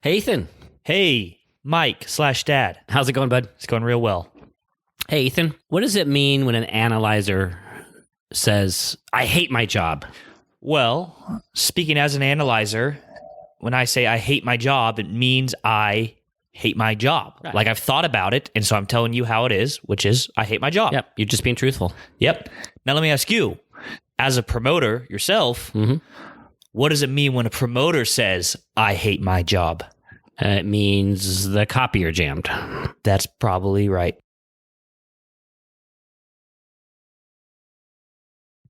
Hey, Ethan. Hey, Mike/Dad. How's it going, bud? It's going real well. Hey, Ethan. What does it mean when an analyzer says, I hate my job? Well, speaking as an analyzer, when I say I hate my job, it means I hate my job. Right. Like I've thought about it, and so I'm telling you how it is, which is I hate my job. Yep, you're just being truthful. Yep. Now let me ask you, as a promoter yourself, what does it mean when a promoter says, I hate my job? It means the copier jammed. That's probably right.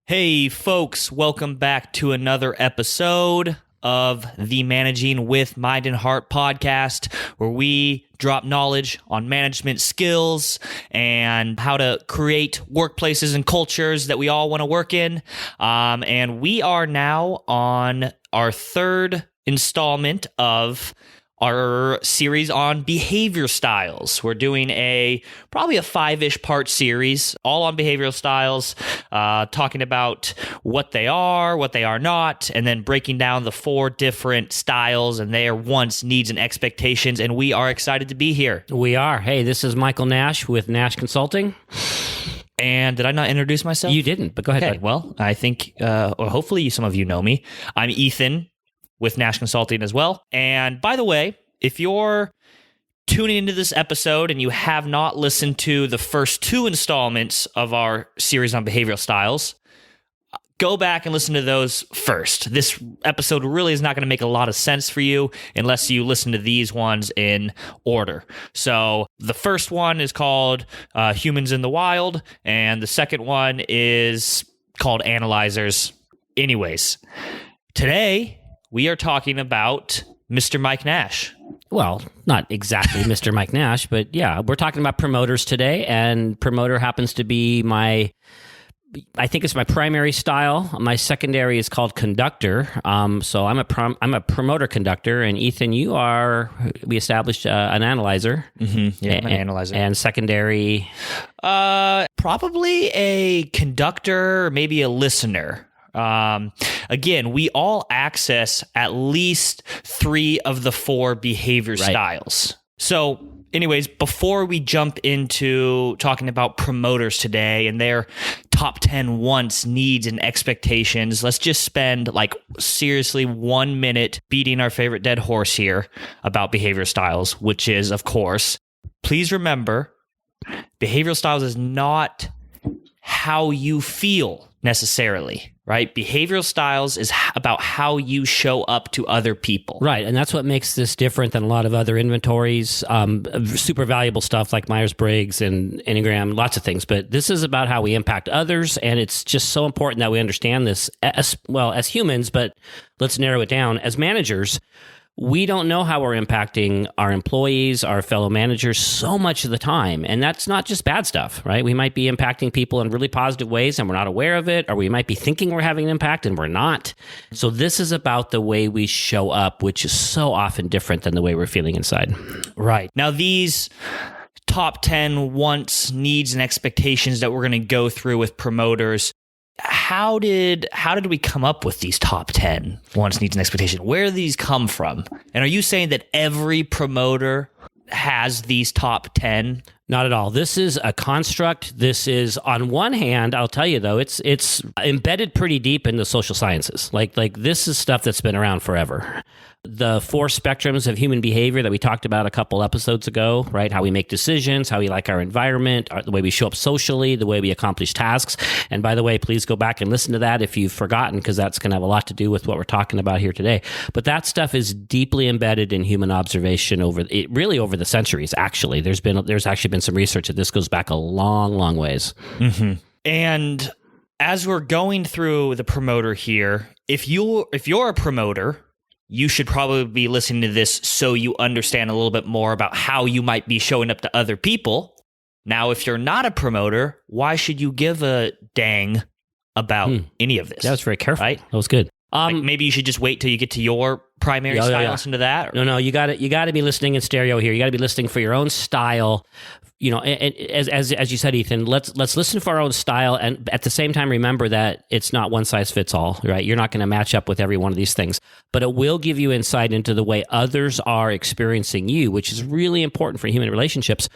Hey, folks, welcome back to another episode of the Managing with Mind and Heart podcast, where we drop knowledge on management skills and how to create workplaces and cultures that we all want to work in. And we are now on our third installment of our series on behavior styles. We're doing probably a 5-ish part series, all on behavioral styles, talking about what they are not, and then breaking down the 4 different styles and their wants, needs, and expectations. And we are excited to be here. We are. Hey, this is Michael Nash with Nash Consulting. And did I not introduce myself? You didn't, but go ahead. Okay, well, I think, or hopefully some of you know me. I'm Ethan with Nash Consulting as well. And by the way, if you're tuning into this episode and you have not listened to the first 2 installments of our series on behavioral styles, go back and listen to those first. This episode really is not going to make a lot of sense for you unless you listen to these ones in order. So the first one is called Humans in the Wild, and the second one is called Analyzers. Anyways, today we are talking about Mr. Mike Nash. Well, not exactly Mr. Mike Nash, but yeah, we're talking about promoters today, and promoter happens to be I think it's my primary style. My secondary is called conductor. So I'm a promoter conductor, and Ethan, we established an analyzer. Mm-hmm. Yeah, an analyzer. And secondary? Probably a conductor, maybe a listener. Again, we all access at least 3 of the 4 behavior styles. So anyways, before we jump into talking about promoters today and their top 10 wants, needs, and expectations, let's just spend seriously 1 minute beating our favorite dead horse here about behavior styles, which is, of course, please remember, behavioral styles is not how you feel necessarily, right? Behavioral styles is about how you show up to other people. Right, and that's what makes this different than a lot of other inventories, super valuable stuff like Myers-Briggs and Enneagram, lots of things. But this is about how we impact others, and it's just so important that we understand this as humans, but let's narrow it down. As managers, we don't know how we're impacting our employees, our fellow managers so much of the time. And that's not just bad stuff, right? We might be impacting people in really positive ways and we're not aware of it, or we might be thinking we're having an impact and we're not. So this is about the way we show up, which is so often different than the way we're feeling inside. Right. Now, these top 10 wants, needs, and expectations that we're going to go through with promoters, how did we come up with these top 10 wants, needs, and expectations? Where do these come from? And are you saying that every promoter has these top 10? Not at all. This is a construct. This is, on one hand, I'll tell you though, it's embedded pretty deep in the social sciences. Like this is stuff that's been around forever. The 4 spectrums of human behavior that we talked about a couple episodes ago, right? How we make decisions, how we like our environment, the way we show up socially, the way we accomplish tasks. And by the way, please go back and listen to that if you've forgotten, because that's going to have a lot to do with what we're talking about here today. But that stuff is deeply embedded in human observation over the centuries, actually. There's actually been some research that this goes back a long, long ways. Mm-hmm. And as we're going through the promoter here, if you're a promoter, you should probably be listening to this so you understand a little bit more about how you might be showing up to other people. Now, if you're not a promoter, why should you give a dang about any of this? That was very careful. Right? That was good. Maybe you should just wait till you get to your primary style. Listen to that? No. You got to be listening in stereo here. You got to be listening for your own style. And as you said, Ethan, let's listen for our own style, and at the same time, remember that it's not one size fits all, right? You're not going to match up with every one of these things, but it will give you insight into the way others are experiencing you, which is really important for human relationships.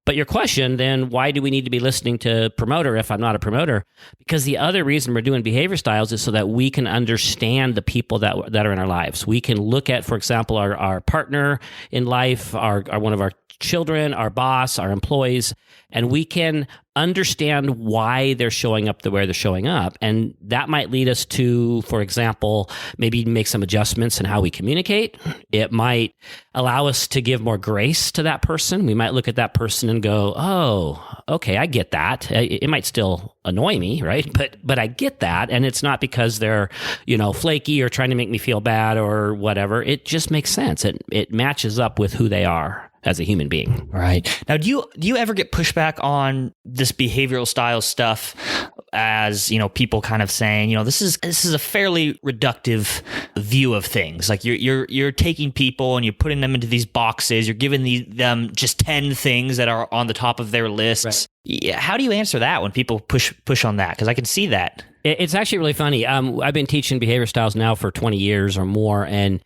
But your question, then, why do we need to be listening to Promoter if I'm not a promoter? Because the other reason we're doing behavior styles is so that we can understand the people that are in our lives. We can look at, for example, our partner in life, our one of our children, our boss, our employees, and we can understand why they're showing up the way they're showing up. And that might lead us to, for example, maybe make some adjustments in how we communicate. It might allow us to give more grace to that person. We might look at that person and go, oh, okay, I get that. It might still annoy me, right? But I get that. And it's not because they're, flaky or trying to make me feel bad or whatever. It just makes sense. It matches up with who they are as a human being. Right. Now, do you ever get pushback on this behavioral style stuff as, people kind of saying, this is a fairly reductive view of things. Like you're taking people and you're putting them into these boxes. You're giving them just 10 things that are on the top of their lists. Right. Yeah, how do you answer that when people push on that? Because I can see that. It's actually really funny. I've been teaching behavior styles now for 20 years or more, and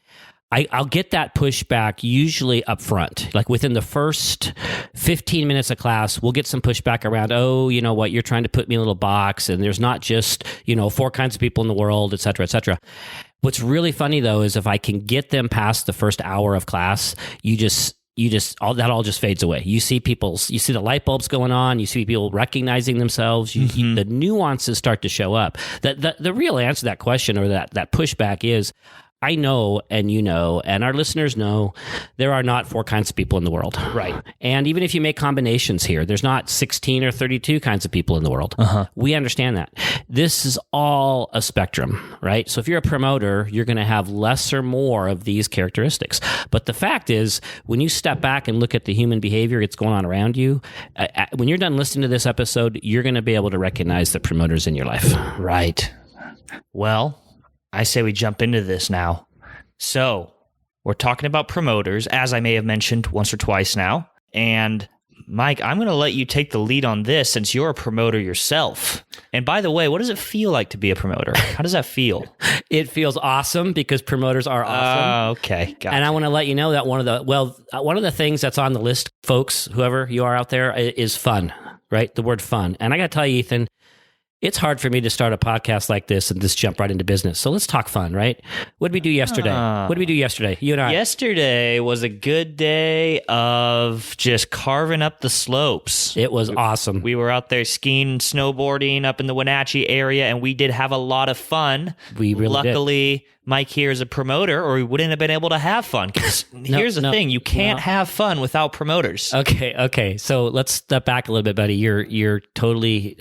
I'll get that pushback usually up front. Like within the first 15 minutes of class, we'll get some pushback around, oh, you know what, you're trying to put me in a little box, and there's not just, 4 kinds of people in the world, et cetera, et cetera. What's really funny, though, is if I can get them past the first hour of class, that all just fades away. You see the light bulbs going on. You see people recognizing themselves. The nuances start to show up. The real answer to that question or that pushback is, I know, and and our listeners know, there are not 4 kinds of people in the world. Right. And even if you make combinations here, there's not 16 or 32 kinds of people in the world. Uh-huh. We understand that. This is all a spectrum, right? So if you're a promoter, you're going to have less or more of these characteristics. But the fact is, when you step back and look at the human behavior that's going on around you, when you're done listening to this episode, you're going to be able to recognize the promoters in your life. Right. Well, I say we jump into this now. So, we're talking about promoters, as I may have mentioned once or twice now. And Mike, I'm going to let you take the lead on this since you're a promoter yourself. And by the way, what does it feel like to be a promoter? How does that feel? It feels awesome because promoters are awesome. Okay. Gotcha. And I want to let you know that one of the things that's on the list, folks, whoever you are out there, is fun, right? The word fun. And I got to tell you, Ethan, it's hard for me to start a podcast like this and just jump right into business. So let's talk fun, right? What did we do yesterday? You and I. Yesterday was a good day of just carving up the slopes. It was awesome. We were out there skiing, snowboarding up in the Wenatchee area, and we did have a lot of fun. We really Luckily, did. Mike here is a promoter, or we wouldn't have been able to have fun. Because here's the thing, you can't have fun without promoters. Okay. So let's step back a little bit, buddy. You're totally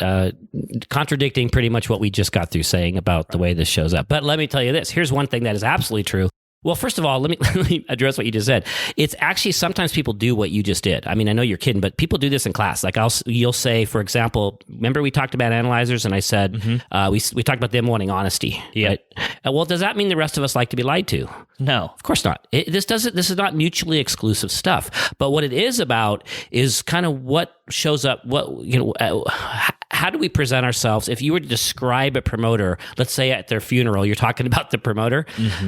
contradicting pretty much what we just got through saying about the way this shows up. But let me tell you this. Here's one thing that is absolutely true. Well, first of all, let me address what you just said. It's actually sometimes people do what you just did. I mean, I know you're kidding, but people do this in class. Like you'll say, for example, remember we talked about analyzers, and I said we talked about them wanting honesty. Yeah. Right? Well, does that mean the rest of us like to be lied to? No, of course not. This is not mutually exclusive stuff. But what it is about is kind of what shows up. How do we present ourselves? If you were to describe a promoter, let's say at their funeral, you're talking about the promoter,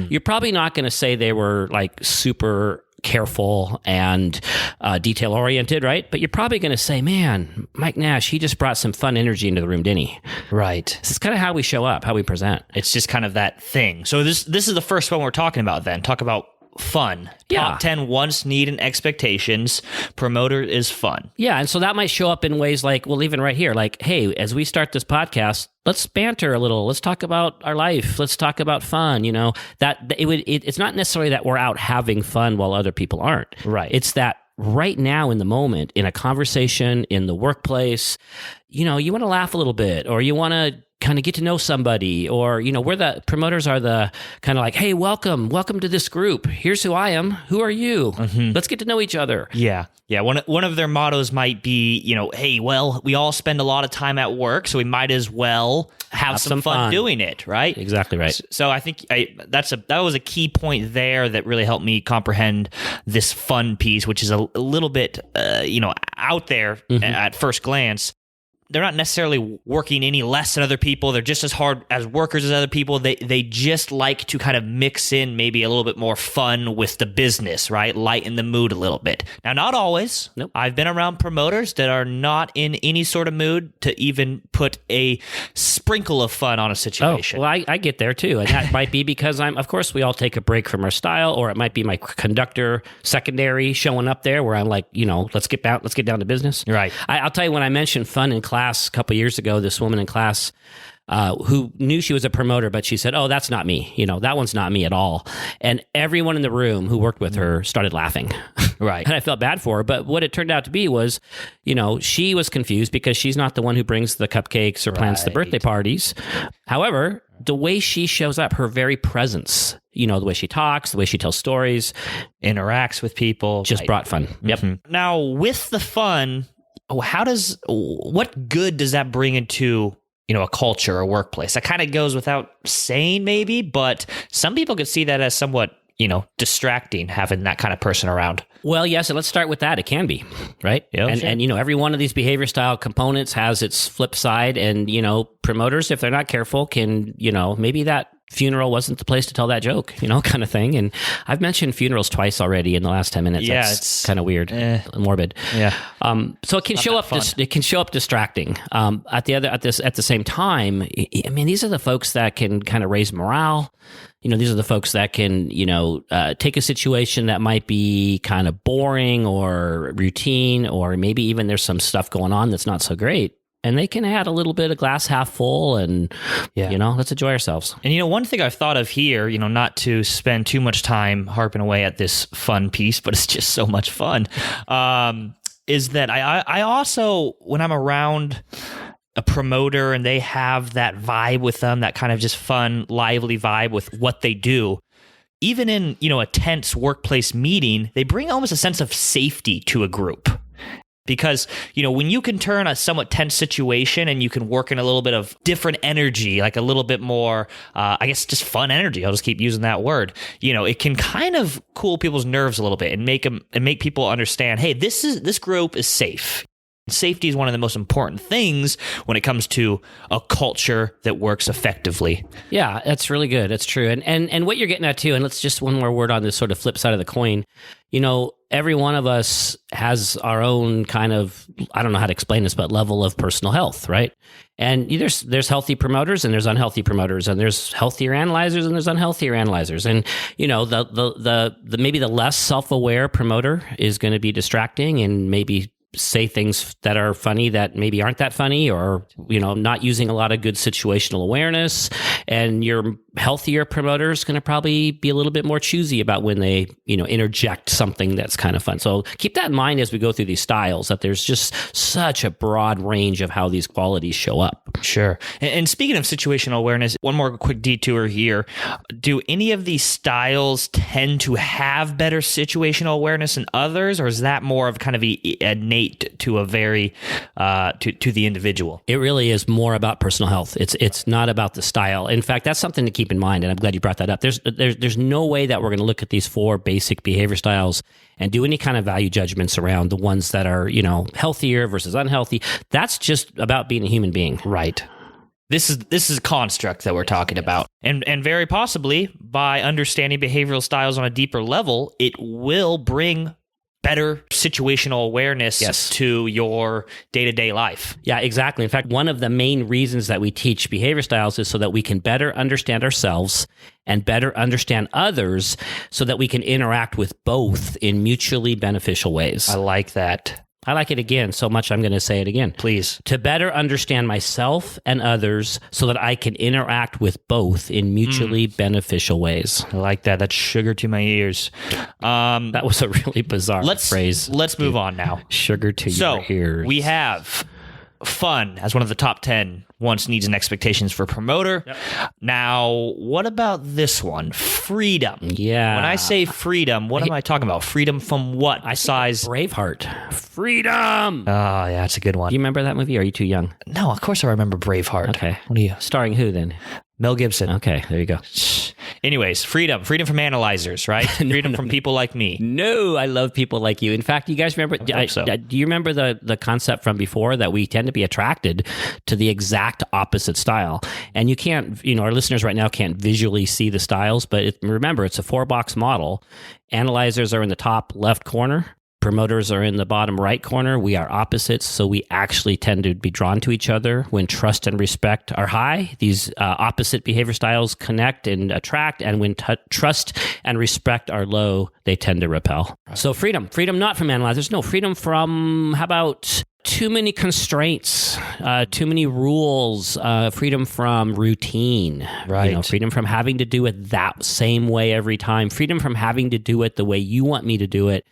you're probably not going to say they were like super careful and detail oriented, right? But you're probably going to say, man, Mike Nash, he just brought some fun energy into the room, didn't he? Right. This is kind of how we show up, how we present. It's just kind of that thing. So this is the first one we're talking about then. Talk about fun. Yeah. Top 10 wants, need, and expectations. Promoter is fun. Yeah, and so that might show up in ways like, well, even right here, like, hey, as we start this podcast, let's banter a little. Let's talk about our life. Let's talk about fun. It's not necessarily that we're out having fun while other people aren't. Right. It's that right now in the moment, in a conversation, in the workplace, you want to laugh a little bit, or you want to kind of get to know somebody, or, we're the promoters are the kind of like, hey, welcome to this group. Here's who I am. Who are you? Let's get to know each other. Yeah. One of their mottos might be, hey, well, we all spend a lot of time at work, so we might as well have some fun doing it, right? Exactly right. So I think that was a key point there that really helped me comprehend this fun piece, which is a little bit, out there at first glance. They're not necessarily working any less than other people. They're just as hard as workers as other people. They just like to kind of mix in maybe a little bit more fun with the business, right? Lighten the mood a little bit. Now, not always. Nope. I've been around promoters that are not in any sort of mood to even put a sprinkle of fun on a situation. Oh, well, I get there too. And that might be because of course, we all take a break from our style, or it might be my conductor secondary showing up there where I'm like, let's get down to business. Right. I'll tell you, when I mentioned fun in class a couple of years ago, this woman in class who knew she was a promoter, but she said, oh, that's not me. That one's not me at all. And everyone in the room who worked with her started laughing. Right. And I felt bad for her. But what it turned out to be was, she was confused because she's not the one who brings the cupcakes or plans the birthday parties. However, the way she shows up, her very presence, the way she talks, the way she tells stories, interacts with people, just brought fun. Yep. Now, with the fun, what good does that bring into, a culture or workplace? That kind of goes without saying maybe, but some people could see that as somewhat, distracting, having that kind of person around. Well, yes, and let's start with that. It can be, right? Yeah, and every one of these behavior style components has its flip side, and, promoters, if they're not careful, can, maybe that funeral wasn't the place to tell that joke, kind of thing. And I've mentioned funerals twice already in the last 10 minutes. Yeah, it's kind of weird, morbid. Yeah. So it can show up. It can show up distracting. At the same time, I mean, these are the folks that can kind of raise morale. These are the folks that can, take a situation that might be kind of boring or routine, or maybe even there's some stuff going on that's not so great. And they can add a little bit of glass half full, and, let's enjoy ourselves. And, one thing I've thought of here, not to spend too much time harping away at this fun piece, but it's just so much fun, is that I also, when I'm around a promoter and they have that vibe with them, that kind of just fun, lively vibe with what they do, even in, a tense workplace meeting, they bring almost a sense of safety to a group. Because, when you can turn a somewhat tense situation and you can work in a little bit of different energy, like a little bit more, I guess, just fun energy. I'll just keep using that word. It can kind of cool people's nerves a little bit and make people understand, hey, this group is safe. Safety is one of the most important things when it comes to a culture that works effectively. Yeah, that's really good. That's true. And what you're getting at too, and let's just one more word on this sort of flip side of the coin. Every one of us has our own kind of, I don't know how to explain this, but level of personal health, right? And there's healthy promoters and there's unhealthy promoters, and there's healthier analyzers and there's unhealthier analyzers. And the maybe the less self-aware promoter is going to be distracting and maybe say things that are funny that maybe aren't that funny, or, not using a lot of good situational awareness. And your healthier promoter is going to probably be a little bit more choosy about when they, interject something that's kind of fun. So keep that in mind as we go through these styles, that there's just such a broad range of how these qualities show up. Sure. And speaking of situational awareness, one more quick detour here. Do any of these styles tend to have better situational awareness than others, or is that more of kind of innate to a very, to the individual? It really is more about personal health. It's not about the style. In fact, that's something to keep in mind, and I'm glad you brought that up. There's no way that we're going to look at these 4 basic behavior styles and do any kind of value judgments around the ones that are, healthier versus unhealthy. That's just about being a human being. Right. This is a construct that we're talking about. And very possibly by understanding behavioral styles on a deeper level, it will bring better situational awareness to your day-to-day life. Yeah, exactly. In fact, one of the main reasons that we teach behavior styles is so that we can better understand ourselves and better understand others, so that we can interact with both in mutually beneficial ways. I like that. I like it again so much, I'm going to say it again. Please. To better understand myself and others so that I can interact with both in mutually beneficial ways. I like that. That's sugar to my ears. That was a really bizarre phrase. Let's move on now. Sugar to your ears. We have fun as one of the top 10 wants, needs, and expectations for Promoter. Yep. Now, what about this one? Freedom. Yeah. When I say freedom, what am I talking about? Freedom from what? Besides Braveheart. Freedom. Oh, yeah, that's a good one. Do you remember that movie? Or are you too young? No, of course I remember Braveheart. Okay. What are you? Starring who then? Mel Gibson. Okay, there you go. Anyways, freedom from analyzers, right? Freedom from people like me. No, I love people like you. In fact, you guys remember? Do you remember the concept from before that we tend to be attracted to the exact opposite style? And you can't, our listeners right now can't visually see the styles, but remember, it's a 4-box model. Analyzers are in the top left corner. Promoters are in the bottom right corner. We are opposites, so we actually tend to be drawn to each other when trust and respect are high. These opposite behavior styles connect and attract, and when trust and respect are low, they tend to repel. So freedom not from analyzers. No, freedom from, how about too many constraints, too many rules, freedom from routine, right? Freedom from having to do it that same way every time, freedom from having to do it the way you want me to do it.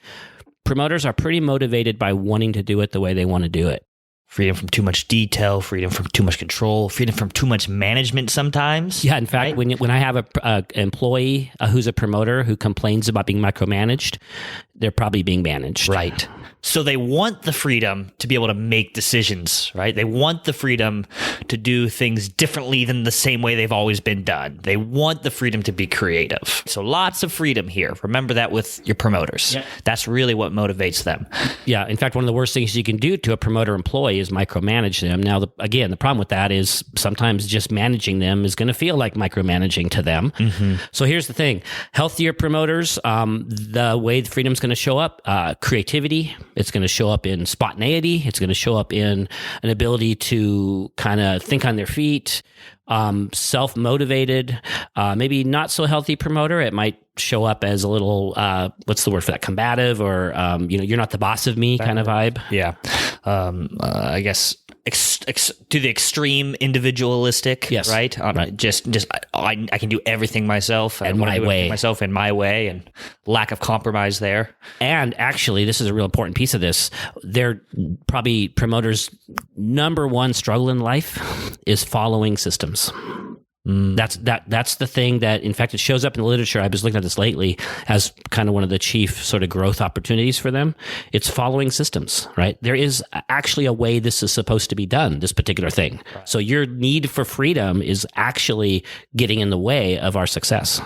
Promoters are pretty motivated by wanting to do it the way they want to do it. Freedom from too much detail, freedom from too much control, freedom from too much management sometimes. Yeah, in fact, right? when I have an employee who's a promoter who complains about being micromanaged, they're probably being managed. Right. So they want the freedom to be able to make decisions, right? They want the freedom to do things differently than the same way they've always been done. They want the freedom to be creative. So lots of freedom here. Remember that with your promoters. Yep. That's really what motivates them. Yeah. In fact, one of the worst things you can do to a promoter employee is micromanage them. Now, again, the problem with that is sometimes just managing them is going to feel like micromanaging to them. Mm-hmm. So here's the thing. Healthier promoters, the way the freedom's going to show up, creativity. It's going to show up in spontaneity. It's going to show up in an ability to kind of think on their feet, self-motivated, maybe not so healthy promoter. It might show up as a little, what's the word for that? Combative, or, you're not the boss of me kind of vibe. Yeah. I guess to the extreme individualistic, yes, right? Right. Just I can do everything myself and my way, myself in my way, and lack of compromise there. And actually, this is a real important piece of this. They're probably promoters' number one struggle in life is following systems. That's the thing that, in fact, it shows up in the literature. I was looking at this lately as kind of one of the chief sort of growth opportunities for them. It's following systems, right? There is actually a way this is supposed to be done, this particular thing. Right. So your need for freedom is actually getting in the way of our success.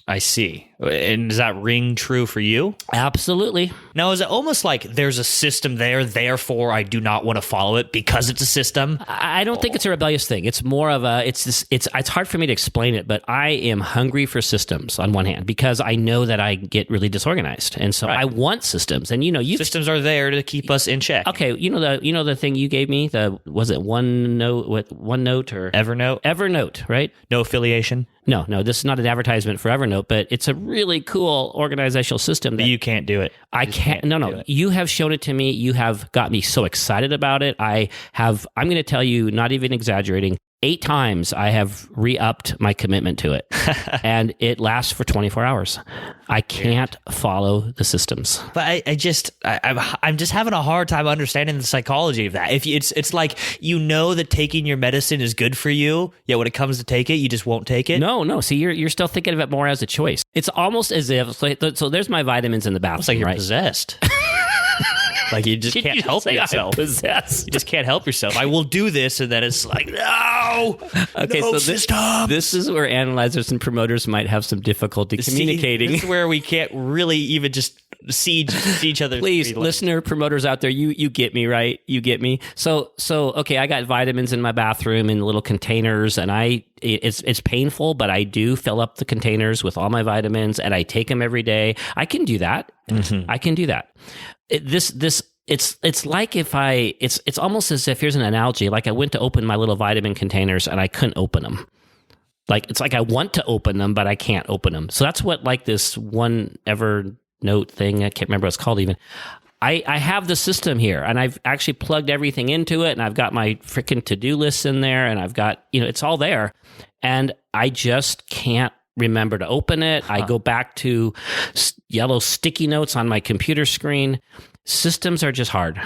I see. And does that ring true for you? Absolutely. Now, is it almost like there's a system there, therefore I do not want to follow it because it's a system? I don't think it's a rebellious thing. It's more of it's hard for me to explain it, but I am hungry for systems on one hand because I know that I get really disorganized. And so I want systems. And systems are there to keep us in check. Okay, the thing you gave me, was it OneNote or Evernote? Evernote, right? No affiliation? No, this is not an advertisement for Evernote, but it's a really cool organizational system. But you can't do it. I can't. No. You have shown it to me. You have got me so excited about it. I'm going to tell you, not even exaggerating, 8 times I have re-upped my commitment to it. And it lasts for 24 hours. I can't follow the systems. But I'm just having a hard time understanding the psychology of that. If it's like, that taking your medicine is good for you, yet when it comes to take it, you just won't take it. No. See, you're still thinking of it more as a choice. It's almost as if, so there's my vitamins in the bathroom. It's like you're right? Possessed. Like you just can't help yourself. You just can't help yourself. I will do this, and then it's like, no. Okay, no, so this is where analyzers and promoters might have some difficulty communicating. This is where we can't really even just see each other. Please, listener promoters out there, you get me, right? You get me. So okay, I got vitamins in my bathroom in little containers, and it's painful, but I do fill up the containers with all my vitamins, and I take them every day. I can do that. Mm-hmm. I can do that. It's like it's almost as if, here's an analogy, like I went to open my little vitamin containers and I couldn't open them. Like, it's like I want to open them, but I can't open them. So that's what, like, this one Evernote thing, I can't remember what it's called even. I have the system here, and I've actually plugged everything into it, and I've got my freaking to-do lists in there, and I've got, it's all there, and I just can't remember to open it. I go back to yellow sticky notes on my computer screen. Systems are just hard.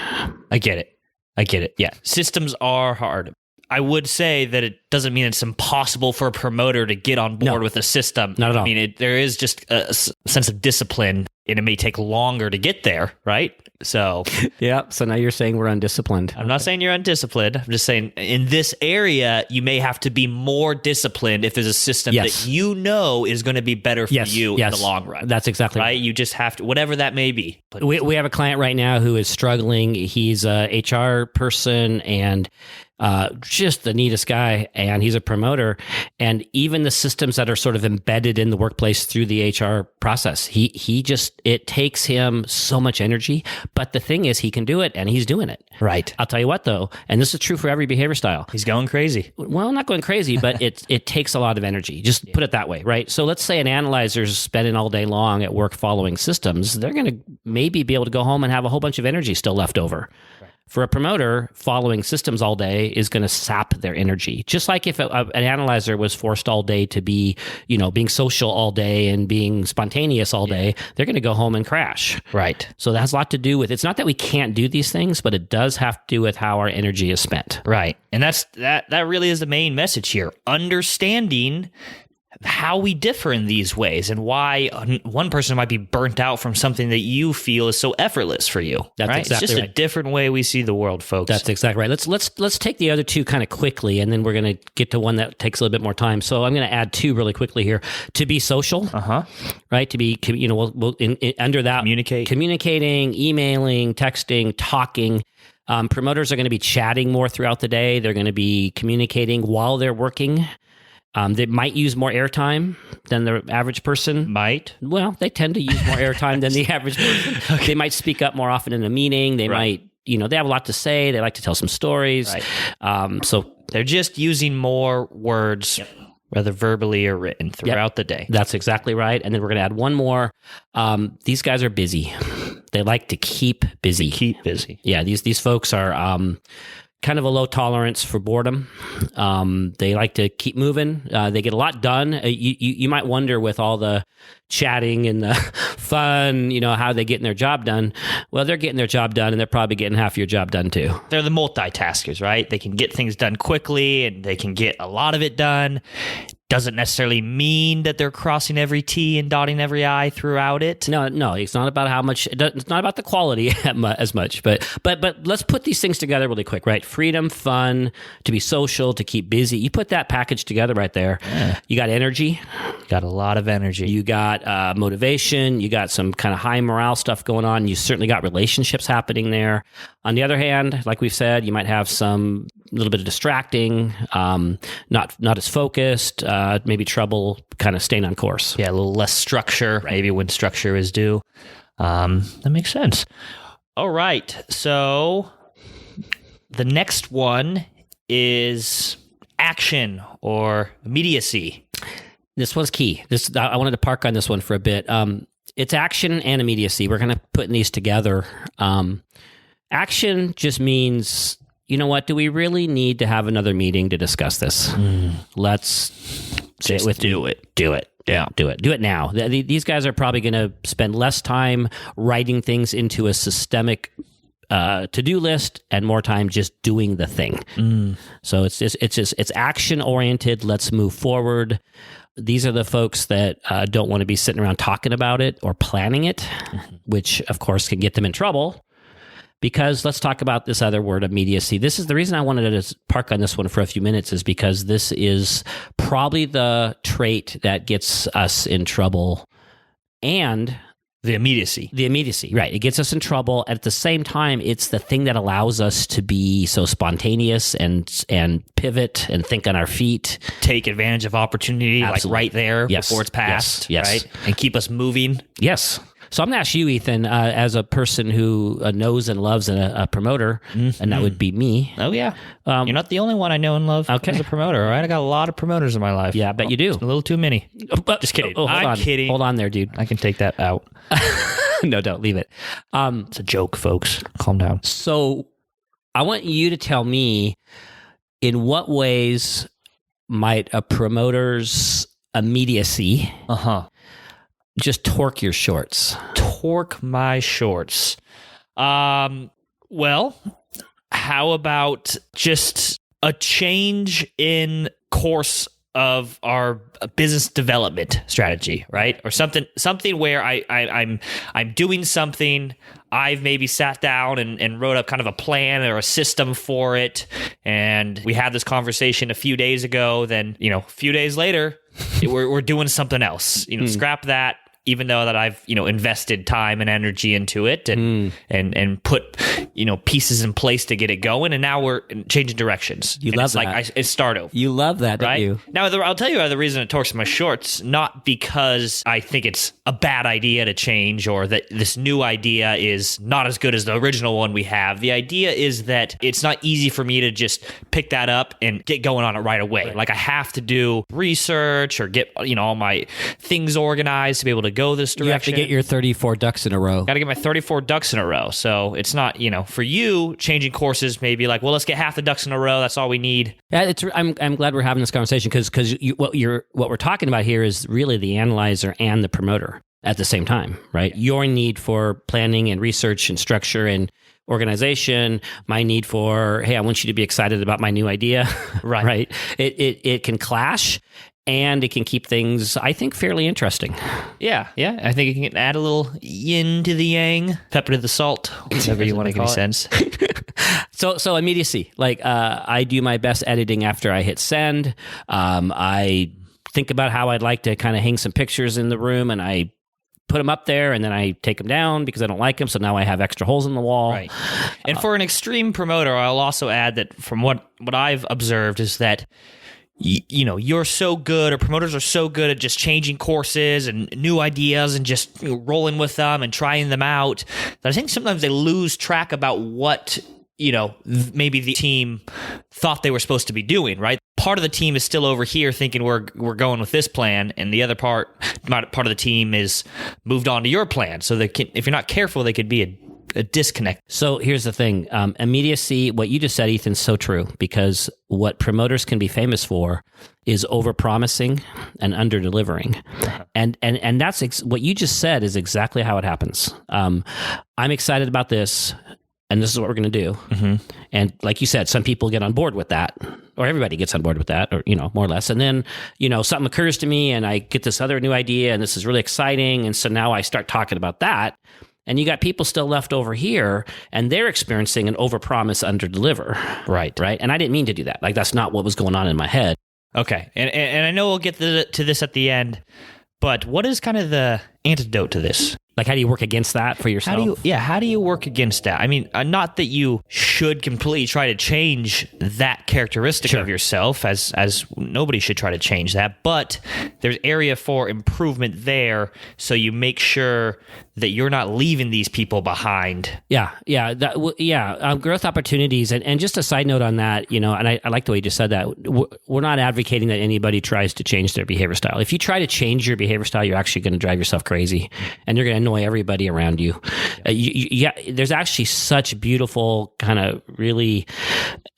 I get it. I get it. Yeah. Systems are hard. I would say that it doesn't mean it's impossible for a promoter to get on board with a system. Not at all. I mean, there is just a sense of discipline, and it may take longer to get there, right? So, yeah. So now you're saying we're undisciplined. I'm not saying you're undisciplined. I'm just saying in this area, you may have to be more disciplined if there's a system that you know is going to be better for you in the long run. That's exactly right. You just have to, whatever that may be. But we have a client right now who is struggling. He's a HR person and just the neatest guy, and he's a promoter. And even the systems that are sort of embedded in the workplace through the HR process, it takes him so much energy. But the thing is, he can do it, and he's doing it. Right. I'll tell you what, though, and this is true for every behavior style. He's going crazy. Well, not going crazy, but it takes a lot of energy. Just put it that way, right? So let's say an analyzer's spending all day long at work following systems. They're going to maybe be able to go home and have a whole bunch of energy still left over. Right. For a promoter, following systems all day is going to sap their energy. Just like if an analyzer was forced all day to be, being social all day and being spontaneous all day, they're going to go home and crash. Right. So that has a lot to do with, it's not that we can't do these things, but it does have to do with how our energy is spent. Right. And that really is the main message here. Understanding how we differ in these ways and why one person might be burnt out from something that you feel is so effortless for you. That's right? exactly It's just right. a different way we see the world, folks. That's exactly right. Let's take the other two kind of quickly, and then we're going to get to one that takes a little bit more time. So I'm going to add two really quickly here. To be social, right? To be, under that, communicating, emailing, texting, talking. Promoters are going to be chatting more throughout the day. They're going to be communicating while they're working. They might use more airtime than the average person. Well, they tend to use more airtime than the average person. Okay. They might speak up more often in a meeting. They might, they have a lot to say. They like to tell some stories. Right. So they're just using more words, whether verbally or written, throughout the day. That's exactly right. And then we're going to add one more. These guys are busy. They like to keep busy. Yeah, these folks are kind of a low tolerance for boredom. They like to keep moving. They get a lot done. You might wonder with all the chatting and the fun, how they getting their job done. Well, they're getting their job done, and they're probably getting half your job done too. They're the multitaskers, right? They can get things done quickly, and they can get a lot of it done. Doesn't necessarily mean that they're crossing every T and dotting every I throughout it. No, it's not about how much. It's not about the quality as much. But let's put these things together really quick, right? Freedom, fun, to be social, to keep busy. You put that package together right there. Yeah. You got energy. Got a lot of energy. You got motivation. You got some kind of high morale stuff going on. You certainly got relationships happening there. On the other hand, like we've said, you might have some little bit of distracting, not as focused, maybe trouble kind of staying on course. Yeah, a little less structure, maybe when structure is due. That makes sense. All right, so the next one is action or immediacy. This one's key. I wanted to park on this one for a bit. It's action and immediacy. We're kind of putting these together. Action just means, what? Do we really need to have another meeting to discuss this? Let's do it. Yeah, do it now. These guys are probably going to spend less time writing things into a systemic to-do list and more time just doing the thing. So it's action oriented. Let's move forward. These are the folks that don't want to be sitting around talking about it or planning it, which of course can get them in trouble. Because let's talk about this other word, immediacy. This is the reason I wanted to park on this one for a few minutes, is because this is probably the trait that gets us in trouble. And the immediacy, right. It gets us in trouble. At the same time, it's the thing that allows us to be so spontaneous and pivot and think on our feet. Take advantage of opportunity, like right there before it's passed, right? And keep us moving. Yes. So I'm going to ask you, Ethan, as a person who knows and loves a promoter, and that would be me. Oh, yeah. You're not the only one I know and love as a promoter, all right? I got a lot of promoters in my life. Yeah, I bet you do. A little too many. Just kidding. I'm kidding. Hold on there, dude. I can take that out. No, don't. Leave it. It's a joke, folks. Calm down. So I want you to tell me, in what ways might a promoter's immediacy just torque your shorts? Torque my shorts. Well, how about just a change in course of our business development strategy, right? Or something where I'm doing something. I've maybe sat down and wrote up kind of a plan or a system for it. And we had this conversation a few days ago. Then, a few days later, we're doing something else. Scrap that. Even though that I've, invested time and energy into it and put, pieces in place to get it going. And now we're changing directions. You love that. Like it's start over. You love that, don't right? you? Now, I'll tell you the reason it torques my shorts, not because I think it's a bad idea to change or that this new idea is not as good as the original one we have. The idea is that it's not easy for me to just pick that up and get going on it right away. Right. Like I have to do research or get, all my things organized to be able to go this direction. You have to get your 34 ducks in a row. Got to get my 34 ducks in a row. So it's not, for you, changing courses may be like, well, let's get half the ducks in a row. That's all we need. Yeah, I'm glad we're having this conversation because what we're talking about here is really the analyzer and the promoter at the same time, right? Your need for planning and research and structure and organization, my need for, hey, I want you to be excited about my new idea, right? Right? It can clash. And it can keep things, I think, fairly interesting. Yeah. I think it can add a little yin to the yang, pepper to the salt, whatever you want to give me sense. So immediacy. Like I do my best editing after I hit send. I think about how I'd like to kind of hang some pictures in the room, and I put them up there, and then I take them down because I don't like them. So now I have extra holes in the wall. Right. And for an extreme promoter, I'll also add that from what I've observed is that you're so good, or promoters are so good at just changing courses and new ideas and just rolling with them and trying them out, that I think sometimes they lose track about what, maybe the team thought they were supposed to be doing, right? Part of the team is still over here thinking we're going with this plan, and the other part of the team is moved on to your plan. So if you're not careful, they could be a disconnect. So here's the thing. Immediacy, what you just said, Ethan, is so true, because what promoters can be famous for is over-promising and under-delivering. And that's what you just said is exactly how it happens. I'm excited about this, and this is what we're going to do. Mm-hmm. And like you said, some people get on board with that, or everybody gets on board with that, or, more or less. And then, something occurs to me, and I get this other new idea, and this is really exciting. And so now I start talking about that. And you got people still left over here, and they're experiencing an overpromise, underdeliver. Right. And I didn't mean to do that. Like, that's not what was going on in my head. Okay. And I know we'll get to this at the end, but what is kind of the antidote to this? Like, how do you work against that for yourself? How do you work against that? I mean, not that you should completely try to change that characteristic of yourself, as nobody should try to change that, but there's area for improvement there, so you make sure that you're not leaving these people behind. Growth opportunities. And just a side note on that, and I like the way you just said that. We're not advocating that anybody tries to change their behavior style. If you try to change your behavior style, you're actually going to drive yourself crazy, and you're going to annoy everybody around you. There's actually such beautiful, kind of really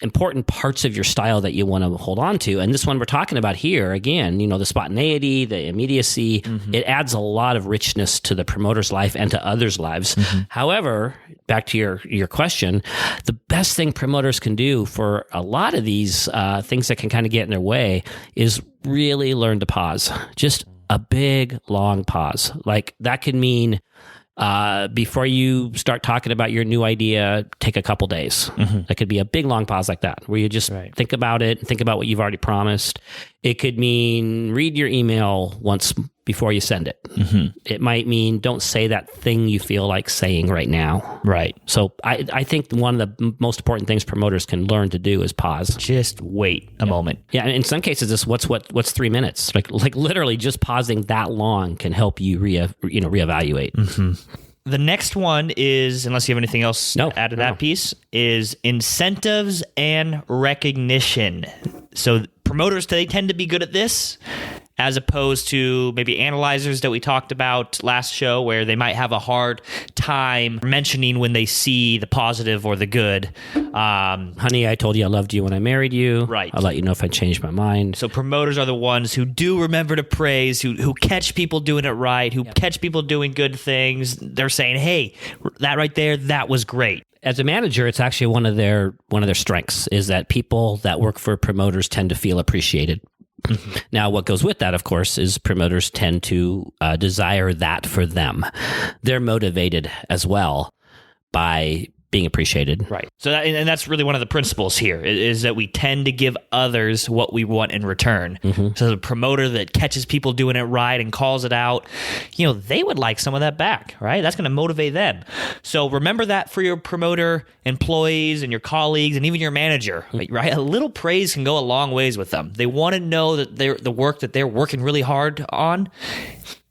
important parts of your style that you want to hold on to. And this one we're talking about here, again, the spontaneity, the immediacy, it adds a lot of richness to the promoter's life and to others' lives. Mm-hmm. However, back to your question, the best thing promoters can do for a lot of these things that can kind of get in their way is really learn to pause. Just a big, long pause. Like that could mean before you start talking about your new idea, take a couple days. Mm-hmm. That could be a big, long pause like that, where you just think about it, think about what you've already promised. It could mean read your email once before you send it. Mm-hmm. It might mean don't say that thing you feel like saying right now. Right. So I think one of the most important things promoters can learn to do is pause. Just wait a moment. Yeah, and in some cases, it's what's 3 minutes. Like literally just pausing that long can help you reevaluate. Mm-hmm. The next one is, unless you have anything else to add to that piece, is incentives and recognition. So promoters, they tend to be good at this, as opposed to maybe analyzers that we talked about last show, where they might have a hard time mentioning when they see the positive or the good. Honey, I told you I loved you when I married you. Right. I'll let you know if I change my mind. So promoters are the ones who do remember to praise, who catch people doing it right, who catch people doing good things. They're saying, hey, that right there, that was great. as a manager, it's actually one of their strengths is that people that work for promoters tend to feel appreciated. Mm-hmm. Now, what goes with that, of course, is promoters tend to desire that for them. They're motivated as well by being appreciated. Right. So and that's really one of the principles here is that we tend to give others what we want in return. Mm-hmm. So the promoter that catches people doing it right and calls it out, they would like some of that back, right? That's going to motivate them. So remember that for your promoter employees and your colleagues and even your manager, right? A little praise can go a long ways with them. They want to know that the work that they're working really hard on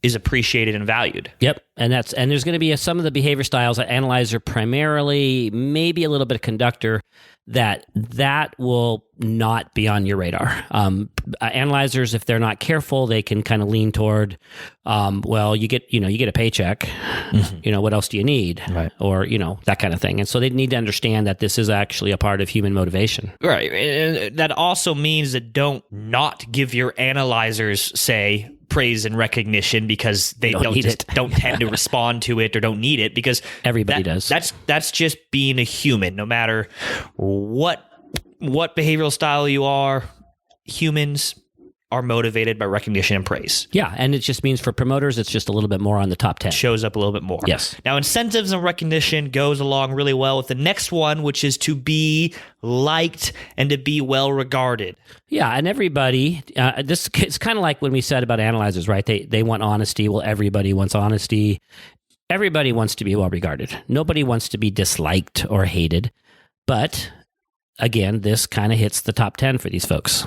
is appreciated and valued. Yep. And there's going to be some of the behavior styles that analyzer primarily, maybe a little bit of conductor, that will not be on your radar. Analyzers, if they're not careful, they can kind of lean toward, you get a paycheck. Mm-hmm. What else do you need? Right. Or, that kind of thing. And so they need to understand that this is actually a part of human motivation. Right. And that also means that don't not give your analyzers, say, praise and recognition because they don't tend to respond to it or don't need it, because everybody does. That's just being a human. No matter what behavioral style you are, humans are motivated by recognition and praise. Yeah, and it just means for promoters, it's just a little bit more on the top 10. Shows up a little bit more. Yes. Now, incentives and recognition goes along really well with the next one, which is to be liked and to be well regarded. Yeah, and everybody, it's kind of like when we said about analyzers, right? They want honesty. Well, everybody wants honesty. Everybody wants to be well regarded. Nobody wants to be disliked or hated. But again, this kind of hits the top 10 for these folks.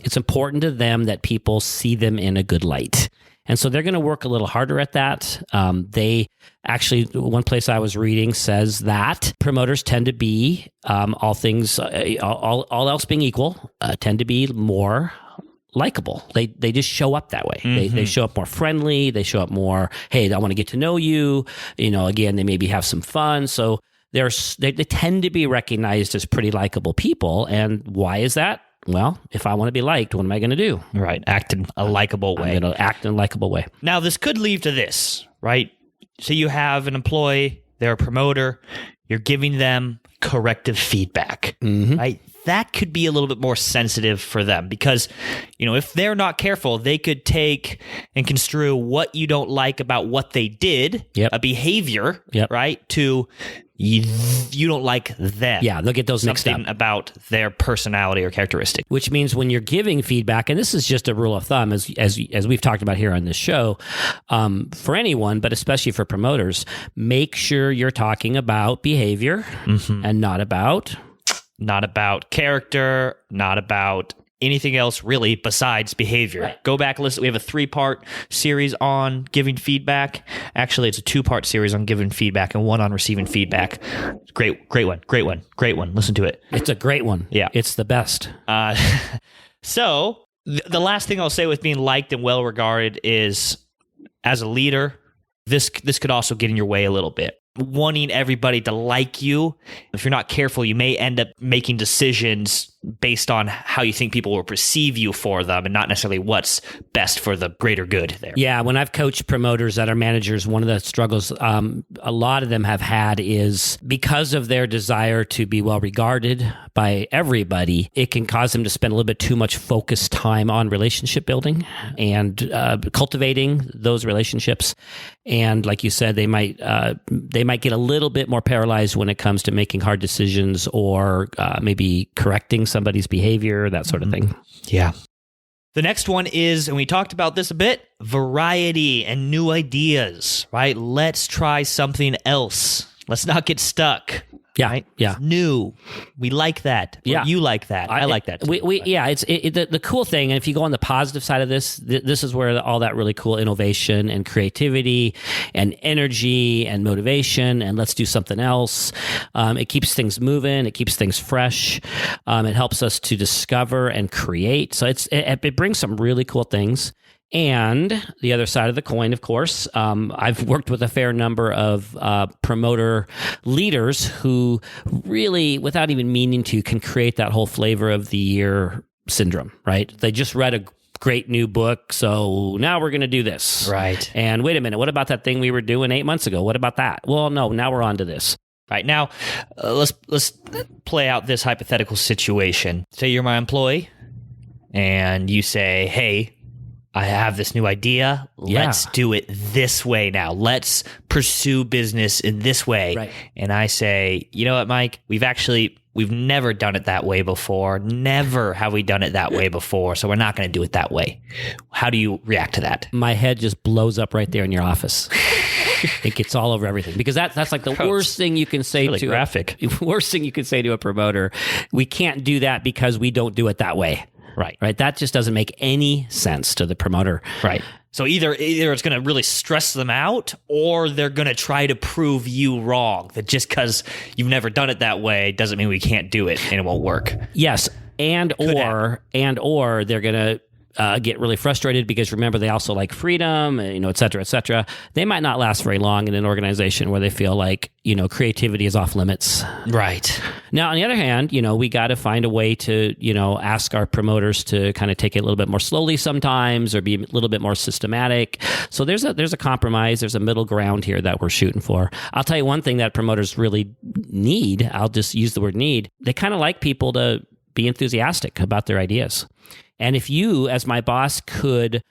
It's important to them that people see them in a good light. And so they're going to work a little harder at that. They actually, one place I was reading says that promoters tend to be, all else being equal, tend to be more likable. They just show up that way. Mm-hmm. They show up more friendly. They show up more, hey, I want to get to know you. Again, they maybe have some fun. So they tend to be recognized as pretty likable people. And why is that? Well, if I want to be liked, what am I going to do? Right. Act in a likable way. I'm going to act in a likable way. Now, this could lead to this, right? So you have an employee, they're a promoter, you're giving them corrective feedback, mm-hmm. right? That could be a little bit more sensitive for them because, if they're not careful, they could take and construe what you don't like about what they did, a behavior, right, to you don't like them. Yeah, they'll get those mixed up. Something about their personality or characteristic. Which means when you're giving feedback, and this is just a rule of thumb, as we've talked about here on this show, for anyone, but especially for promoters, make sure you're talking about behavior mm-hmm. and not about character, not about anything else really besides behavior. Right. Go back, listen. We have a 3-part series on giving feedback. Actually, it's a 2-part series on giving feedback and one on receiving feedback. Great one. Listen to it. It's a great one. Yeah. It's the best. So the last thing I'll say with being liked and well regarded is, as a leader, this could also get in your way a little bit. Wanting everybody to like you, if you're not careful, you may end up making decisions based on how you think people will perceive you for them and not necessarily what's best for the greater good there. Yeah, when I've coached promoters that are managers, one of the struggles a lot of them have had is because of their desire to be well regarded by everybody, it can cause them to spend a little bit too much focused time on relationship building and cultivating those relationships. And like you said, they might get a little bit more paralyzed when it comes to making hard decisions or maybe correcting somebody's behavior, that sort of thing. Yeah. The next one is, and we talked about this a bit, variety and new ideas, right? Let's try something else. Let's not get stuck. Yeah, right? yeah. It's new. We like that. Yeah. You like that. I like that. The cool thing, and if you go on the positive side of this, this is where all that really cool innovation and creativity and energy and motivation and let's do something else. It keeps things moving. It keeps things fresh. It helps us to discover and create. So it brings some really cool things. And the other side of the coin, of course, I've worked with a fair number of promoter leaders who really, without even meaning to, can create that whole flavor of the year syndrome, right? They just read a great new book, so now we're going to do this. Right. And wait a minute, what about that thing we were doing 8 months ago? What about that? Well, no, now we're on to this. Right now, let's play out this hypothetical situation. Say you're my employee, and you say, "Hey, I have this new idea. Let's do it this way now. Let's pursue business in this way." Right. And I say, "You know what, Mike? We've never done it that way before. Never have we done it that way before. So we're not going to do it that way." How do you react to that? My head just blows up right there in your office. It gets all over everything, because that's like the worst thing you can say really to graphic. Worst thing you can say to a promoter. We can't do that because we don't do it that way. Right. Right. That just doesn't make any sense to the promoter. Right. So either it's going to really stress them out, or they're going to try to prove you wrong, that just because you've never done it that way doesn't mean we can't do it and it won't work. Yes. Or they're going to get really frustrated because, remember, they also like freedom, et cetera, et cetera. They might not last very long in an organization where they feel like, creativity is off limits. Right. Now, on the other hand, we got to find a way to, ask our promoters to kind of take it a little bit more slowly sometimes, or be a little bit more systematic. So there's a compromise. There's a middle ground here that we're shooting for. I'll tell you one thing that promoters really need. I'll just use the word need. They kind of like people to be enthusiastic about their ideas. And if you, as my boss, could,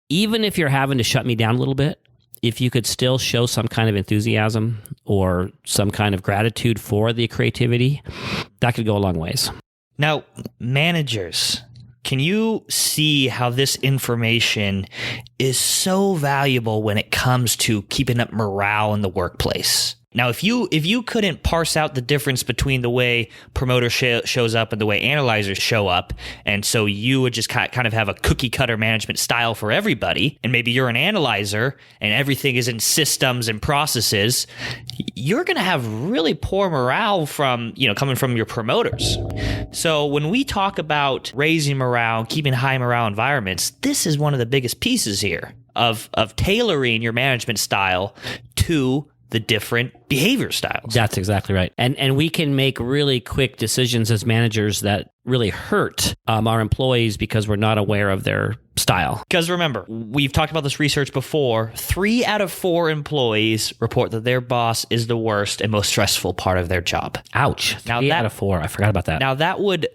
even if you're having to shut me down a little bit, if you could still show some kind of enthusiasm or some kind of gratitude for the creativity, that could go a long ways. Now, managers, can you see how this information is so valuable when it comes to keeping up morale in the workplace? Now, if you couldn't parse out the difference between the way Promoter shows up and the way analyzers show up, and so you would just kind of have a cookie cutter management style for everybody, and maybe you're an analyzer and everything is in systems and processes, you're going to have really poor morale from, coming from your promoters. So when we talk about raising morale, keeping high morale environments, this is one of the biggest pieces here of tailoring your management style to the different behavior styles. That's exactly right. And we can make really quick decisions as managers that really hurt our employees because we're not aware of their style. Because remember, we've talked about this research before. 3 out of 4 employees report that their boss is the worst and most stressful part of their job. Ouch. 3 out of 4. I forgot about that. Now, that would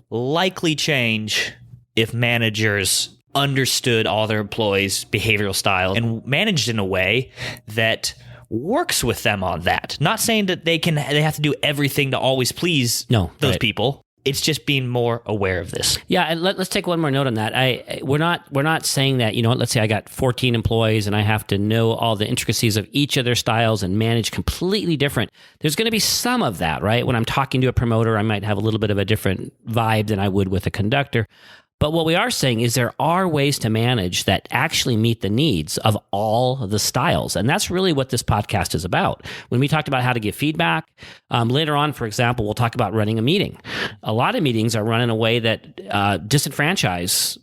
likely change if managers understood all their employees' behavioral style and managed in a way that works with them on that. Not saying that they have to do everything to always please those people. It's just being more aware of this. Yeah, and let's take one more note on that. We're not saying that, let's say I got 14 employees and I have to know all the intricacies of each of their styles and manage completely different. There's going to be some of that, right? When I'm talking to a promoter, I might have a little bit of a different vibe than I would with a conductor. But what we are saying is there are ways to manage that actually meet the needs of all the styles. And that's really what this podcast is about. When we talked about how to give feedback, later on, for example, we'll talk about running a meeting. A lot of meetings are run in a way that disenfranchise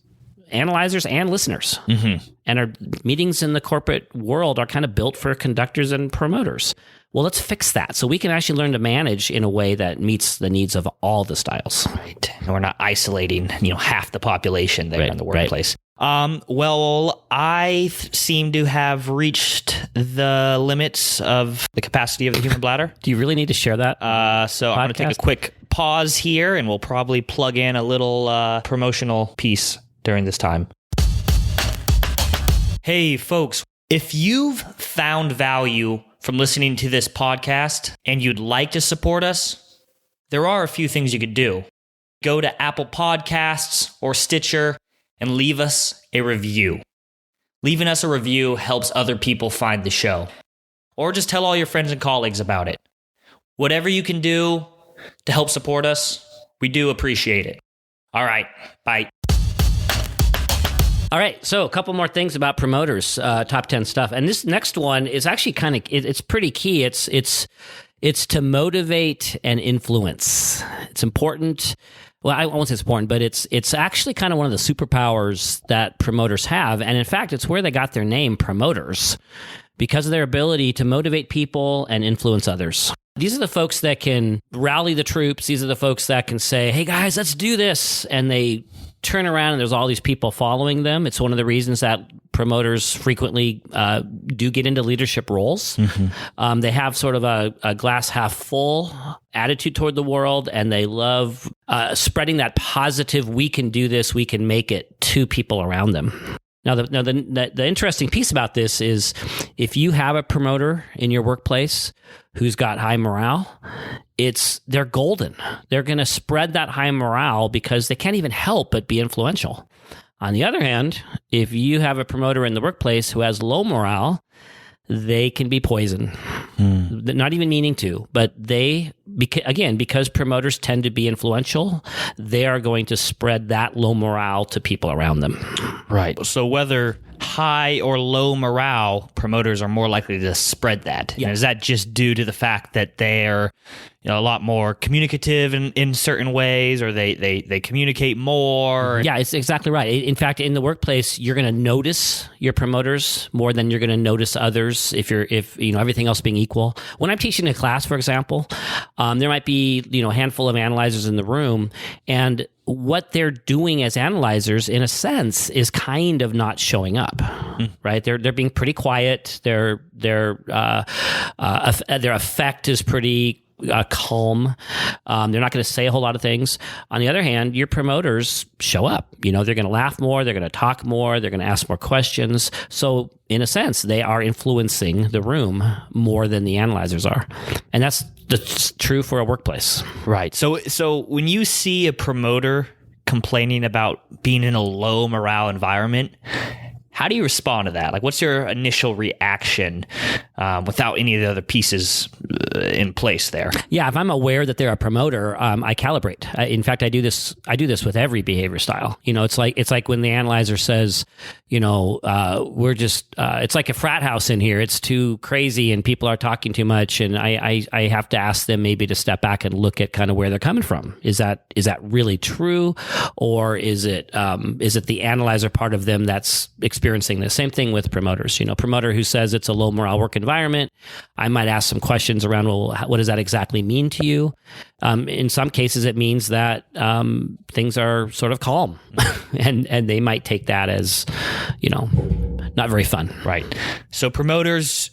analyzers and listeners. Mm-hmm. And our meetings in the corporate world are kind of built for conductors and promoters. Well, let's fix that so we can actually learn to manage in a way that meets the needs of all the styles. Right. And we're not isolating, half the population there in the workplace. Right. Well, I seem to have reached the limits of the capacity of the human bladder. Do you really need to share that? So I'm going to take a quick pause here, and we'll probably plug in a little promotional piece during this time. Hey, folks, if you've found value from listening to this podcast and you'd like to support us, there are a few things you could do. Go to Apple Podcasts or Stitcher and leave us a review. Leaving us a review helps other people find the show. Or just tell all your friends and colleagues about it. Whatever you can do to help support us, we do appreciate it. All right, bye. All right, so a couple more things about promoters, top 10 stuff. And this next one is actually it's pretty key. It's to motivate and influence. It's important. Well, I won't say it's important, but it's actually kind of one of the superpowers that promoters have. And in fact, it's where they got their name, Promoters, because of their ability to motivate people and influence others. These are the folks that can rally the troops. These are the folks that can say, hey guys, let's do this. And they turn around and there's all these people following them. It's one of the reasons that promoters frequently do get into leadership roles. They have sort of a glass half full attitude toward the world, and they love spreading that positive, we can do this, we can make it, to people around them. Now, the interesting piece about this is if you have a promoter in your workplace who's got high morale, they're golden. They're going to spread that high morale because they can't even help but be influential. On the other hand, if you have a promoter in the workplace who has low morale, they can be poison. Not even meaning to, but because promoters tend to be influential, they are going to spread that low morale to people around them. Right. So whether high or low morale, promoters are more likely to spread that. Yeah. And is that just due to the fact that they're a lot more communicative in certain ways, or they communicate more? Yeah, it's exactly right. In fact, in the workplace, you're going to notice your promoters more than you're going to notice others if everything else being equal. When I'm teaching a class, for example, there might be a handful of analyzers in the room, and what they're doing as analyzers, in a sense, is kind of not showing up, right? They're being pretty quiet. Their effect is pretty calm. They're not going to say a whole lot of things. On the other hand, your promoters show up. They're going to laugh more. They're going to talk more. They're going to ask more questions. So, in a sense, they are influencing the room more than the analyzers are, and that's true for a workplace. Right. So when you see a promoter complaining about being in a low morale environment, how do you respond to that? Like, what's your initial reaction without any of the other pieces in place there? Yeah, if I'm aware that they're a promoter, I calibrate. In fact, I do this with every behavior style. It's like when the analyzer says, we're just it's like a frat house in here. It's too crazy and people are talking too much, and I have to ask them maybe to step back and look at kind of where they're coming from. Is that really true, or is it the analyzer part of them that's experiencing the same thing with promoters? Promoter who says it's a low morale work environment, I might ask some questions around, well, what does that exactly mean to you? In some cases, it means that things are sort of calm, and they might take that as, not very fun. Right. So promoters,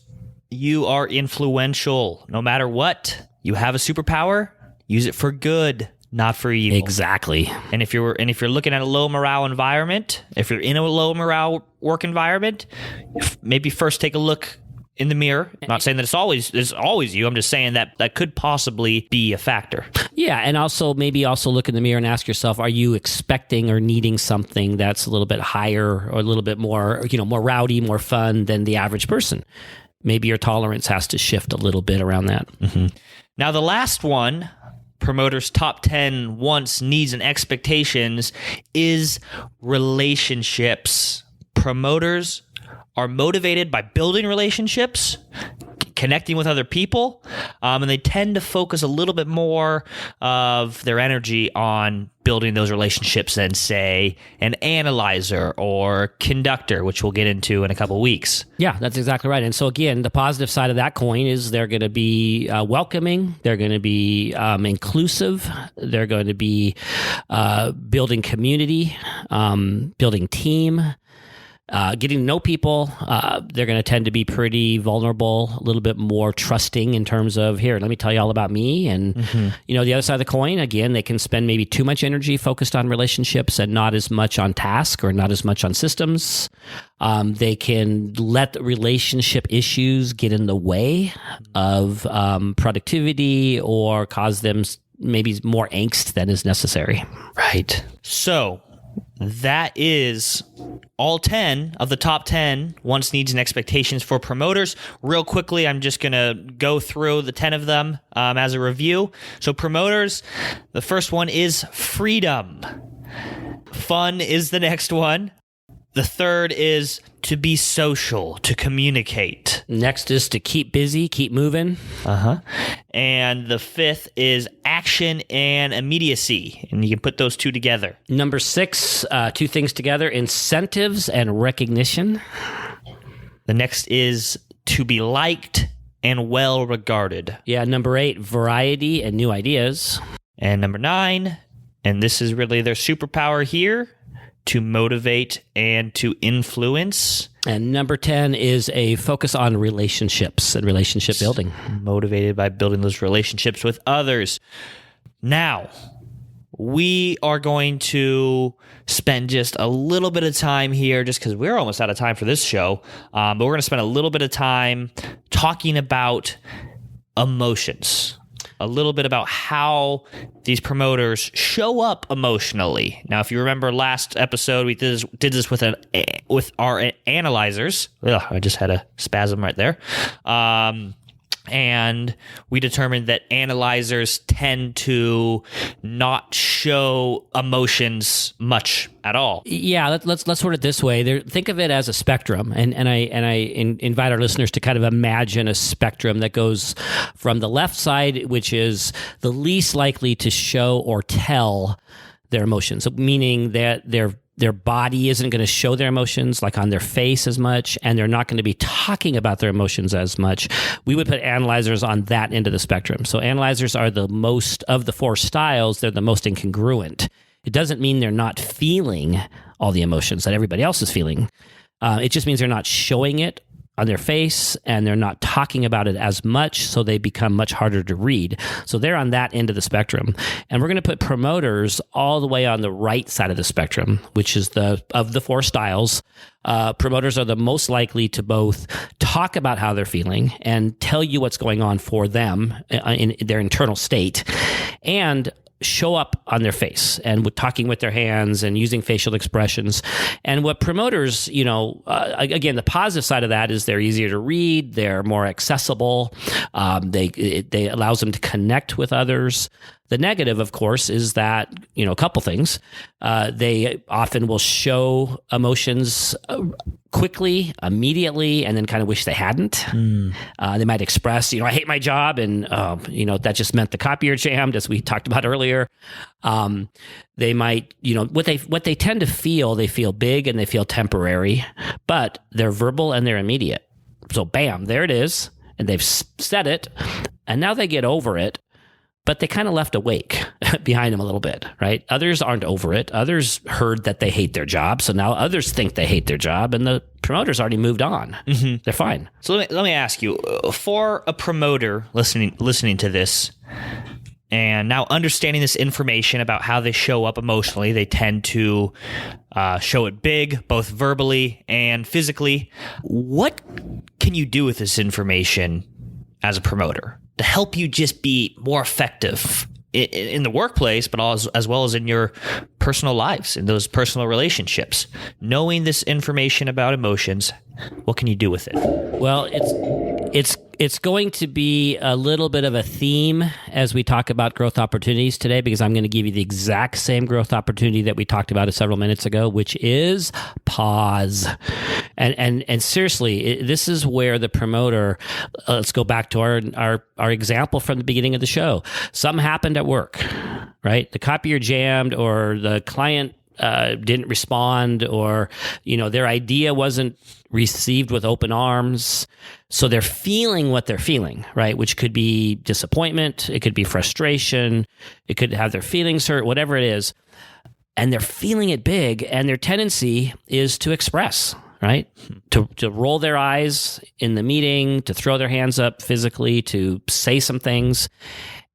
you are influential. No matter what, you have a superpower. Use it for good, not for evil. Exactly. And if you're looking at a low morale environment, if you're in a low morale work environment, maybe first take a look in the mirror. I'm not saying that it's always you. I'm just saying that could possibly be a factor. Yeah, and also look in the mirror and ask yourself, are you expecting or needing something that's a little bit higher or a little bit more, more rowdy, more fun than the average person? Maybe your tolerance has to shift a little bit around that. Mm-hmm. Now, the last one, Promoter's top 10 wants, needs, and expectations is relationships. Promoters are motivated by building relationships, connecting with other people, and they tend to focus a little bit more of their energy on building those relationships than, say, an analyzer or conductor, which we'll get into in a couple of weeks. Yeah, that's exactly right. And so again, the positive side of that coin is they're going to be welcoming, they're going to be inclusive, they're going to be building community, building team, getting to know people. They're going to tend to be pretty vulnerable, a little bit more trusting in terms of, here, let me tell you all about me. And, the other side of the coin, again, they can spend maybe too much energy focused on relationships and not as much on task or not as much on systems. They can let the relationship issues get in the way of productivity or cause them maybe more angst than is necessary. Right. So that is all 10 of the top 10 wants, needs, and expectations for promoters. Real quickly, I'm just going to go through the 10 of them as a review. So promoters, the first one is freedom. Fun is the next one. The third is to be social, to communicate. Next is to keep busy, keep moving. And the fifth is action and immediacy. And you can put those two together. Number 6, two things together, incentives and recognition. The next is to be liked and well regarded. Yeah, number 8, variety and new ideas. And number 9, and this is really their superpower here, to motivate and to influence. And number 10 is a focus on relationships and relationship building. Motivated by building those relationships with others. Now, we are going to spend just a little bit of time here, just because we're almost out of time for this show, but we're going to spend a little bit of time talking about emotions. A little bit about how these promoters show up emotionally. Now, if you remember last episode, we did this with our analyzers. Ugh, I just had a spasm right there. And we determined that analyzers tend to not show emotions much at all. Yeah, let's sort it this way. Think of it as a spectrum, and I invite our listeners to kind of imagine a spectrum that goes from the left side, which is the least likely to show or tell their emotions, meaning that their body isn't going to show their emotions like on their face as much, and they're not going to be talking about their emotions as much. We would put analyzers on that end of the spectrum. So analyzers are the most of the 4 styles. They're the most incongruent. It doesn't mean they're not feeling all the emotions that everybody else is feeling. It just means they're not showing it on their face, and they're not talking about it as much, so they become much harder to read. So they're on that end of the spectrum. And we're going to put promoters all the way on the right side of the spectrum, which is of the 4 styles. Promoters are the most likely to both talk about how they're feeling and tell you what's going on for them in their internal state, and show up on their face and with talking with their hands and using facial expressions. And what promoters, again, the positive side of that is they're easier to read, they're more accessible, they allows them to connect with others. The negative, of course, is that, a couple things. They often will show emotions quickly, immediately, and then kind of wish they hadn't. They might express, I hate my job, and, that just meant the copier jammed, as we talked about earlier. They might, what they tend to feel, they feel big and they feel temporary, but they're verbal and they're immediate. So bam, there it is. And they've said it, and now they get over it. But they kind of left a wake behind them a little bit, right? Others aren't over it. Others heard that they hate their job, so now others think they hate their job, and the promoter's already moved on. Mm-hmm. They're fine. So let me ask you, for a promoter listening to this, and now understanding this information about how they show up emotionally, they tend to show it big, both verbally and physically. What can you do with this information as a promoter to help you just be more effective in the workplace, but as well as in your personal lives, in those personal relationships? Knowing this information about emotions, what can you do with it? Well, it's going to be a little bit of a theme as we talk about growth opportunities today, because I'm going to give you the exact same growth opportunity that we talked about several minutes ago, which is pause. And seriously, this is where the promoter, let's go back to our example from the beginning of the show. Something happened at work, right? The copier jammed, or the client didn't respond, or their idea wasn't received with open arms. So they're feeling what they're feeling, right? Which could be disappointment, it could be frustration, it could have their feelings hurt, whatever it is. And they're feeling it big, and their tendency is to express, right? To roll their eyes in the meeting, to throw their hands up physically, to say some things.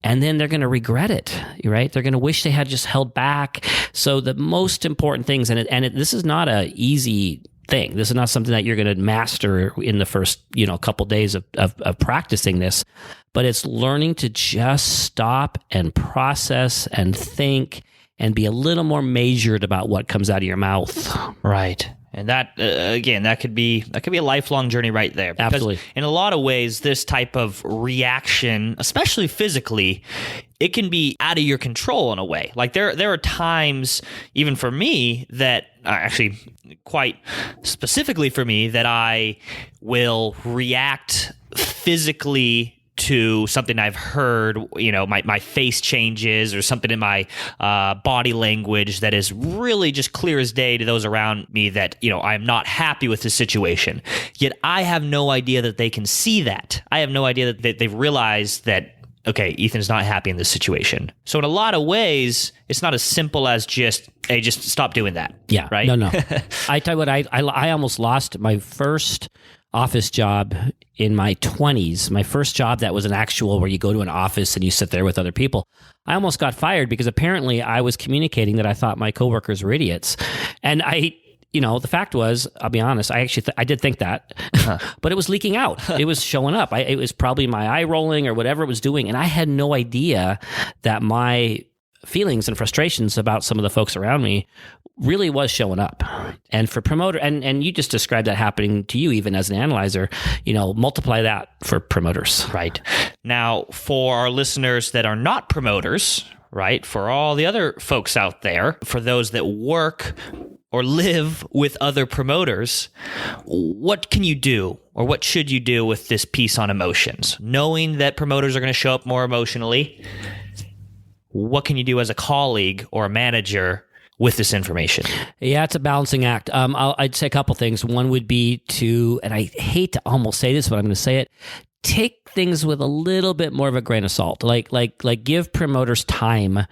And then they're going to regret it, right? They're going to wish they had just held back. So the most important things, this is not an easy thing. This is not something that you're going to master in the first, couple days of practicing this, but it's learning to just stop and process and think and be a little more measured about what comes out of your mouth. Right. And that, again, that could be a lifelong journey right there. Because absolutely. In a lot of ways, this type of reaction, especially physically, it can be out of your control in a way. Like there are times, even for me, that actually quite specifically for me, that I will react physically to something I've heard, my face changes, or something in my body language that is really just clear as day to those around me that, I'm not happy with the situation. Yet I have no idea that they can see that. I have no idea that they've realized that okay, Ethan's not happy in this situation. So in a lot of ways, it's not as simple as just, hey, just stop doing that. Yeah. Right? No. I tell you what, I almost lost my first office job in my 20s. My first job that was an actual where you go to an office and you sit there with other people. I almost got fired because apparently I was communicating that I thought my coworkers were idiots. And the fact was, I'll be honest, I actually I did think that, but it was leaking out. It was showing up. It was probably my eye rolling or whatever it was doing. And I had no idea that my feelings and frustrations about some of the folks around me really was showing up. And for Promoter, and you just described that happening to you even as an analyzer, multiply that for Promoters. Right. Now, for our listeners that are not Promoters, right, for all the other folks out there, for those that work or live with other Promoters, what can you do or what should you do with this piece on emotions? Knowing that Promoters are going to show up more emotionally, what can you do as a colleague or a manager with this information? Yeah, it's a balancing act. I'd say a couple things. One would be to, and I hate to almost say this, but I'm going to say it, take things with a little bit more of a grain of salt. Like give Promoters time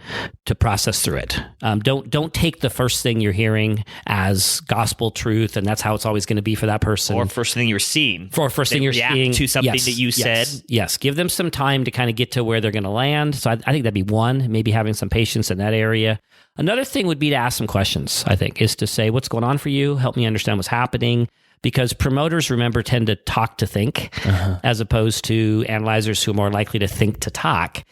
to process through it. Don't take the first thing you're hearing as gospel truth, and that's how it's always going to be for that person. Or first thing you're seeing. For first thing you're seeing to something that you said. Yes. Give them some time to kind of get to where they're going to land. So I think that'd be one. Maybe having some patience in that area. Another thing would be to ask some questions. I think is to say, "What's going on for you? Help me understand what's happening." Because Promoters, remember, tend to talk to think, as opposed to analyzers who are more likely to think to talk.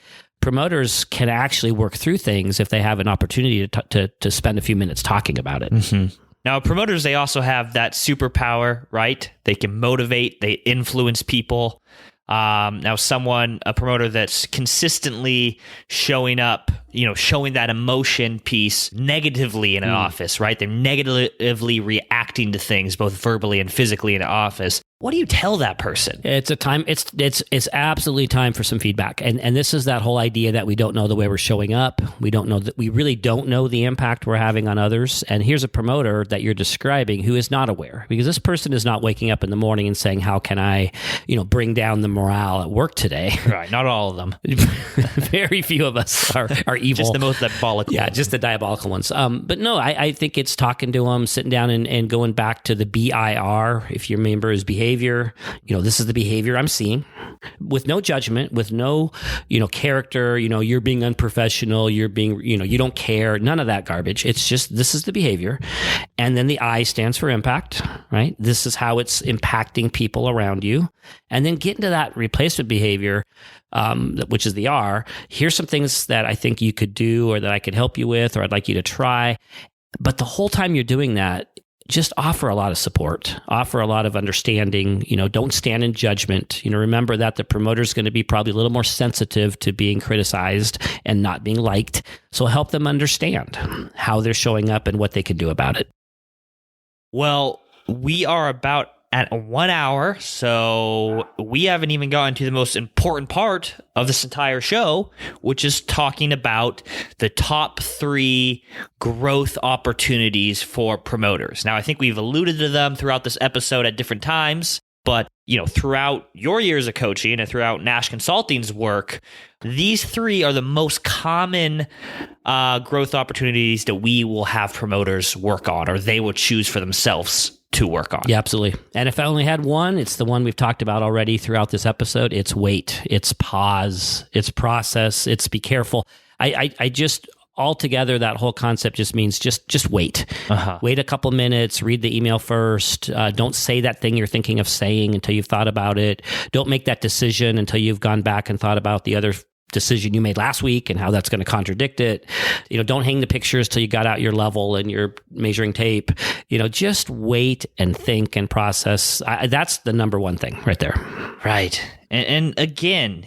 Promoters can actually work through things if they have an opportunity to spend a few minutes talking about it. Mm-hmm. Now, Promoters, they also have that superpower, right? They can motivate, they influence people. Now, a Promoter that's consistently showing up, showing that emotion piece negatively in an office, right? They're negatively reacting to things, both verbally and physically in an office. What do you tell that person? It's a time. It's absolutely time for some feedback, and this is that whole idea that we don't know the way we're showing up. We don't know that we really don't know the impact we're having on others. And here's a Promoter that you're describing who is not aware, because this person is not waking up in the morning and saying, "How can I, bring down the morale at work today?" Right. Not all of them. Very few of us are evil. Just the most diabolical. Yeah, just the diabolical ones. But no, I think it's talking to them, sitting down and going back to the BIR, if you remember, is behavior. This is the behavior I'm seeing, with no judgment, with no, character, you're being unprofessional, you're being, you don't care, none of that garbage. It's just, this is the behavior. And then the I stands for impact, right? This is how it's impacting people around you. And then get into that replacement behavior, which is the R. Here's some things that I think you could do, or that I could help you with, or I'd like you to try. But the whole time you're doing that, just offer a lot of support, offer a lot of understanding, don't stand in judgment. Remember that the Promoter is going to be probably a little more sensitive to being criticized and not being liked. So help them understand how they're showing up and what they can do about it. Well, we are about at 1 hour, so we haven't even gotten to the most important part of this entire show, which is talking about the top 3 growth opportunities for Promoters. Now, I think we've alluded to them throughout this episode at different times, but throughout your years of coaching and throughout Nash Consulting's work, these 3 are the most common growth opportunities that we will have Promoters work on, or they will choose for themselves to work on. Yeah, absolutely. And if I only had one, it's the one we've talked about already throughout this episode. It's wait, it's pause, it's process, it's be careful. I just, altogether, that whole concept just means just wait. Wait a couple minutes, read the email first. Don't say that thing you're thinking of saying until you've thought about it. Don't make that decision until you've gone back and thought about the other decision you made last week and how that's going to contradict it. Don't hang the pictures till you got out your level and your measuring tape. Just wait and think and process. That's the number one thing right there. Right. And again,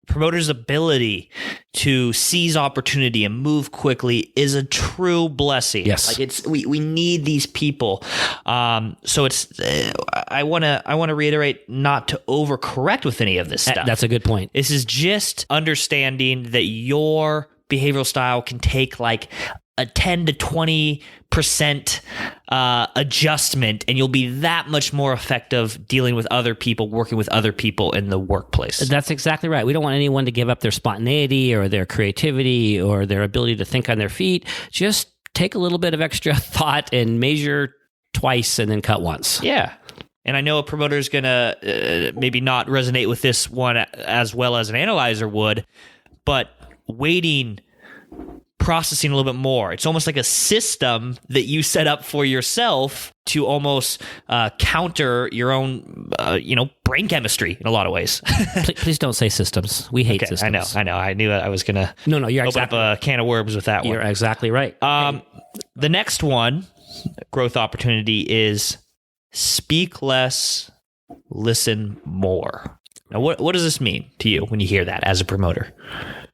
Promoter's ability to seize opportunity and move quickly is a true blessing. Yes. We need these people. So it's I want to reiterate not to overcorrect with any of this stuff. That's a good point. This is just understanding that your behavioral style can take a 10 to 20% adjustment, and you'll be that much more effective dealing with other people, working with other people in the workplace. That's exactly right. We don't want anyone to give up their spontaneity or their creativity or their ability to think on their feet. Just take a little bit of extra thought and measure twice and then cut once. Yeah. And I know a promoter is going to maybe not resonate with this one as well as an analyzer would, but waiting, processing a little bit more. It's almost like a system that you set up for yourself to almost counter your own, brain chemistry in a lot of ways. Please don't say systems. We hate systems. I know. I knew I was going to you're open up a can of worms with that one. You're exactly right. The next one, growth opportunity, is speak less, listen more. Now, what does this mean to you when you hear that as a promoter?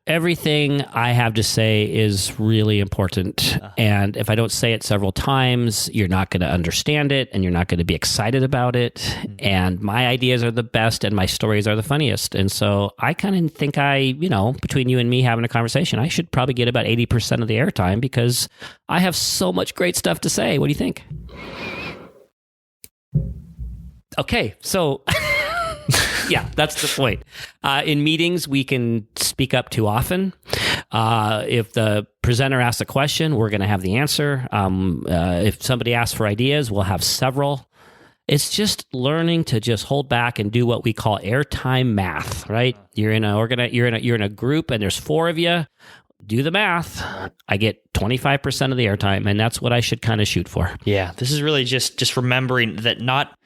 Everything I have to say is really important. And if I don't say it several times, you're not going to understand it and you're not going to be excited about it. And my ideas are the best and my stories are the funniest. And so I kind of think between you and me having a conversation, I should probably get about 80% of the airtime because I have so much great stuff to say. What do you think? Okay, so... Yeah, that's the point. In meetings, we can speak up too often. If the presenter asks a question, we're going to have the answer. If somebody asks for ideas, we'll have several. It's just learning to just hold back and do what we call airtime math, right? You're in a group and there's 4 of you. Do the math. I get 25% of the airtime, and that's what I should kind of shoot for. Yeah, this is really just remembering that not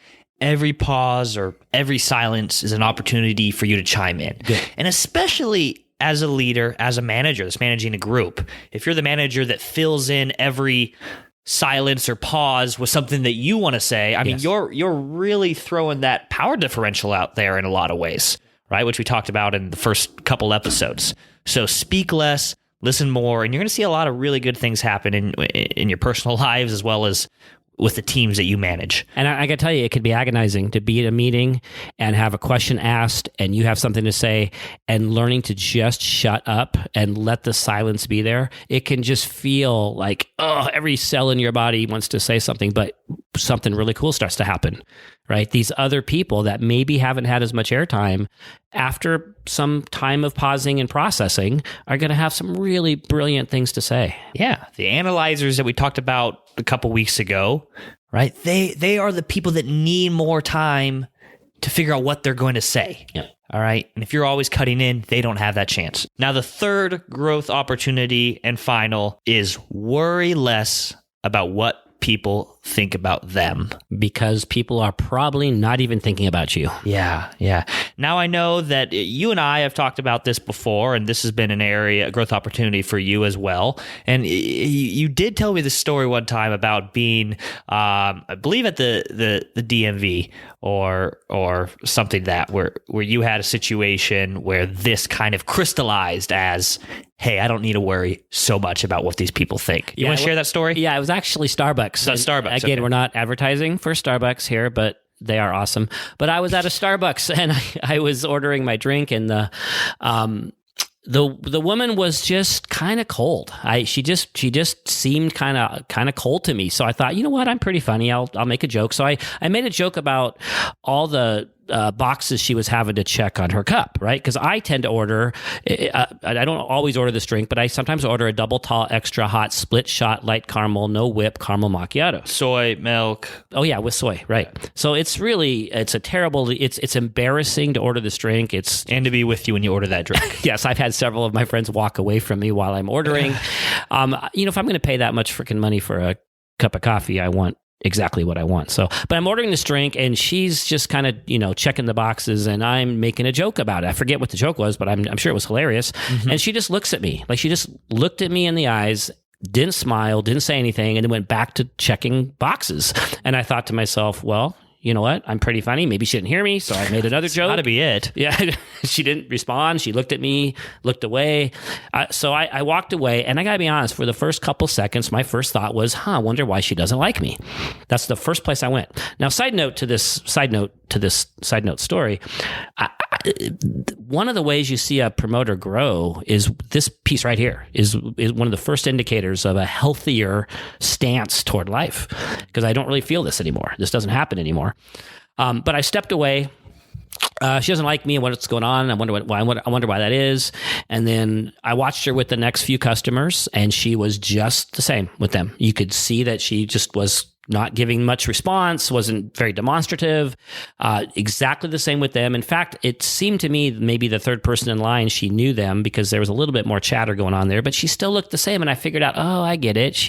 every pause or every silence is an opportunity for you to chime in. Good. And especially as a leader, as a manager that's managing a group, if you're the manager that fills in every silence or pause with something that you want to say, I mean, you're really throwing that power differential out there in a lot of ways, right? Which we talked about in the first couple episodes. So speak less, listen more, and you're going to see a lot of really good things happen in your personal lives as well as with the teams that you manage. And I got to tell you, it could be agonizing to be at a meeting and have a question asked and you have something to say, and learning to just shut up and let the silence be there. It can just feel like, every cell in your body wants to say something, but something really cool starts to happen, right? These other people that maybe haven't had as much airtime, after some time of pausing and processing, are going to have some really brilliant things to say. Yeah. The analyzers that we talked about a couple weeks ago, right? They are the people that need more time to figure out what they're going to say. Yeah. All right. And if you're always cutting in, they don't have that chance. Now, the third growth opportunity and final is worry less about what people think about them. Because people are probably not even thinking about you. Yeah. Now I know that you and I have talked about this before, and this has been a growth opportunity for you as well. And you did tell me this story one time about being, I believe at the DMV or something where you had a situation where this kind of crystallized as, hey, I don't need to worry so much about what these people think. You want to share that story? Yeah, it was actually Starbucks. So Starbucks. Again, okay. We're not advertising for Starbucks here, but they are awesome. But I was at a Starbucks and I was ordering my drink, and the woman was just kind of cold. She just seemed kind of cold to me. So I thought, you know what, I'm pretty funny. I'll make a joke. So I made a joke about all the boxes she was having to check on her cup, right? Because I tend to order, I don't always order this drink, but I sometimes order a double tall, extra hot, split shot, light caramel, no whip, caramel macchiato. Soy milk. Oh yeah, with soy, right. So it's embarrassing to order this drink. And to be with you when you order that drink. Yes, I've had several of my friends walk away from me while I'm ordering. If I'm going to pay that much freaking money for a cup of coffee, I want exactly what I want. So, but I'm ordering this drink and she's just kind of, checking the boxes, and I'm making a joke about it. I forget what the joke was, but I'm sure it was hilarious. Mm-hmm. And she just looks at me, like she just looked at me in the eyes, didn't smile, didn't say anything, and then went back to checking boxes. And I thought to myself, well, you know what? I'm pretty funny. Maybe she didn't hear me, so I made another joke. Gotta be it. Yeah, she didn't respond. She looked at me, looked away. So I walked away, and I gotta be honest. For the first couple seconds, my first thought was, I wonder why she doesn't like me. That's the first place I went. Now, side note to this story. one of the ways you see a promoter grow is this piece right here is one of the first indicators of a healthier stance toward life, because I don't really feel this anymore. This doesn't happen anymore. But I stepped away. She doesn't like me and what's going on. I wonder why that is. And then I watched her with the next few customers, and she was just the same with them. You could see that she just was not giving much response, wasn't very demonstrative, exactly the same with them. In fact, it seemed to me maybe the third person in line, she knew them because there was a little bit more chatter going on there, but she still looked the same. And I figured out, oh, I get it.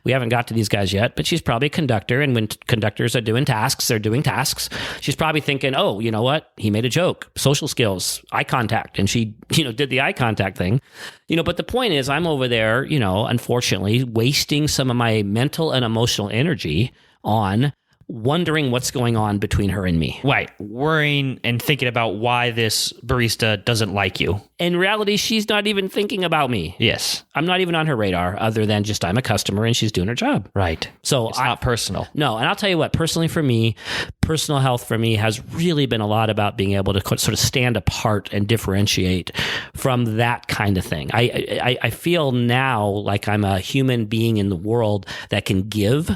We haven't got to these guys yet, but she's probably a conductor. And when conductors are doing tasks, they're doing tasks. She's probably thinking, oh, you know what? He made a joke, social skills, eye contact. And she, did the eye contact thing. But the point is, I'm over there, unfortunately, wasting some of my mental and emotional energy on wondering what's going on between her and me. Right. Worrying and thinking about why this barista doesn't like you. In reality, she's not even thinking about me. Yes. I'm not even on her radar other than just I'm a customer and she's doing her job. Right. So it's not personal. No. And I'll tell you what, personally for me, personal health for me has really been a lot about being able to sort of stand apart and differentiate from that kind of thing. I feel now like I'm a human being in the world that can give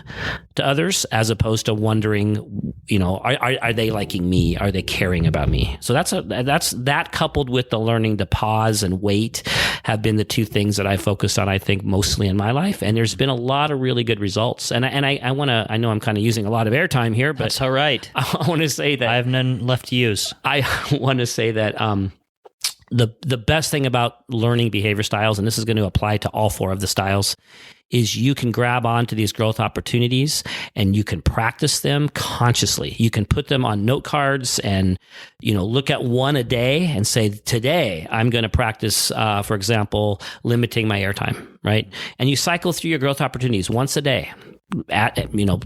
to others as opposed to wondering, are they liking me? Are they caring about me? So that's that coupled with the learning to pause and wait have been the two things that I focused on, I think, mostly in my life. And there's been a lot of really good results. And I know I'm kind of using a lot of airtime here, but that's all right. I want to say that I have none left to use. I want to say that the best thing about learning behavior styles, and this is going to apply to all 4 of the styles, is you can grab onto these growth opportunities and you can practice them consciously. You can put them on note cards and, look at one a day and say, today I'm going to practice, for example, limiting my airtime, right? And you cycle through your growth opportunities once a day.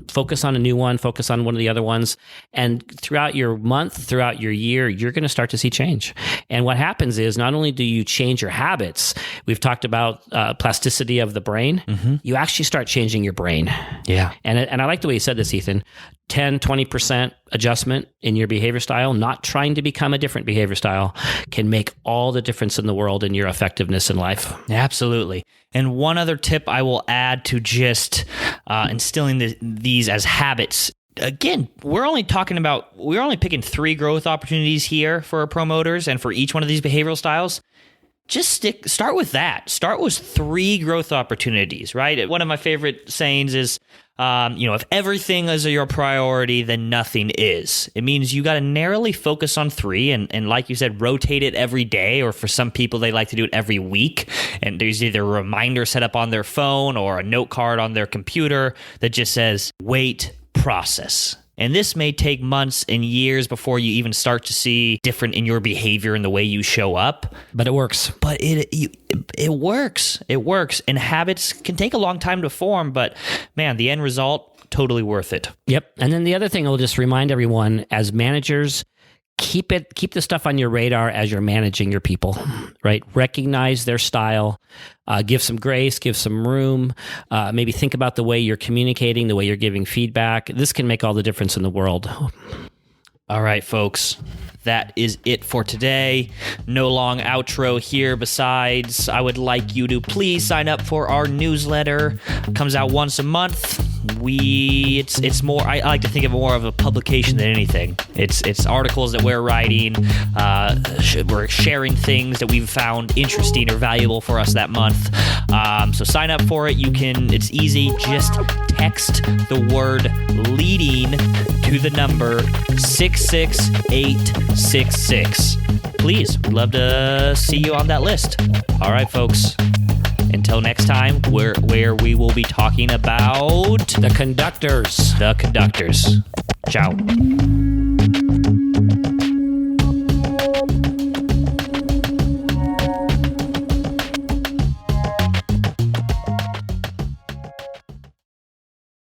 Focus on a new one, focus on one of the other ones. And throughout your month, throughout your year, you're going to start to see change. And what happens is not only do you change your habits, we've talked about plasticity of the brain, you actually start changing your brain. Yeah. And I like the way you said this, Ethan. 10, 20% adjustment in your behavior style, not trying to become a different behavior style, can make all the difference in the world in your effectiveness in life. Absolutely. And one other tip I will add to just instilling these as habits. Again, we're only picking 3 growth opportunities here for our promoters and for each one of these behavioral styles. Just start with that. Start with 3 growth opportunities, right? One of my favorite sayings is, if everything is your priority, then nothing is. It means you got to narrowly focus on 3 and like you said, rotate it every day, or for some people, they like to do it every week. And there's either a reminder set up on their phone or a note card on their computer that just says, wait, process. And this may take months and years before you even start to see different in your behavior and the way you show up. But it works. But it works. It works. And habits can take a long time to form, but man, the end result, totally worth it. Yep. And then the other thing I'll just remind everyone, as managers, keep the stuff on your radar as you're managing your people, right? Recognize their style, give some grace, give some room, maybe think about the way you're communicating, the way you're giving feedback. This can make all the difference in the world. All right, folks. That is it for today. No long outro here. Besides, I would like you to please sign up for our newsletter. It comes out once a month. It's more, I like to think of it more of a publication than anything. It's articles that we're writing. We're sharing things that we've found interesting or valuable for us that month. So sign up for it. It's easy. Just text the word leading to the number 66866. Please, we'd love to see you on that list. All right, folks. Until next time, where we will be talking about the conductors. Ciao.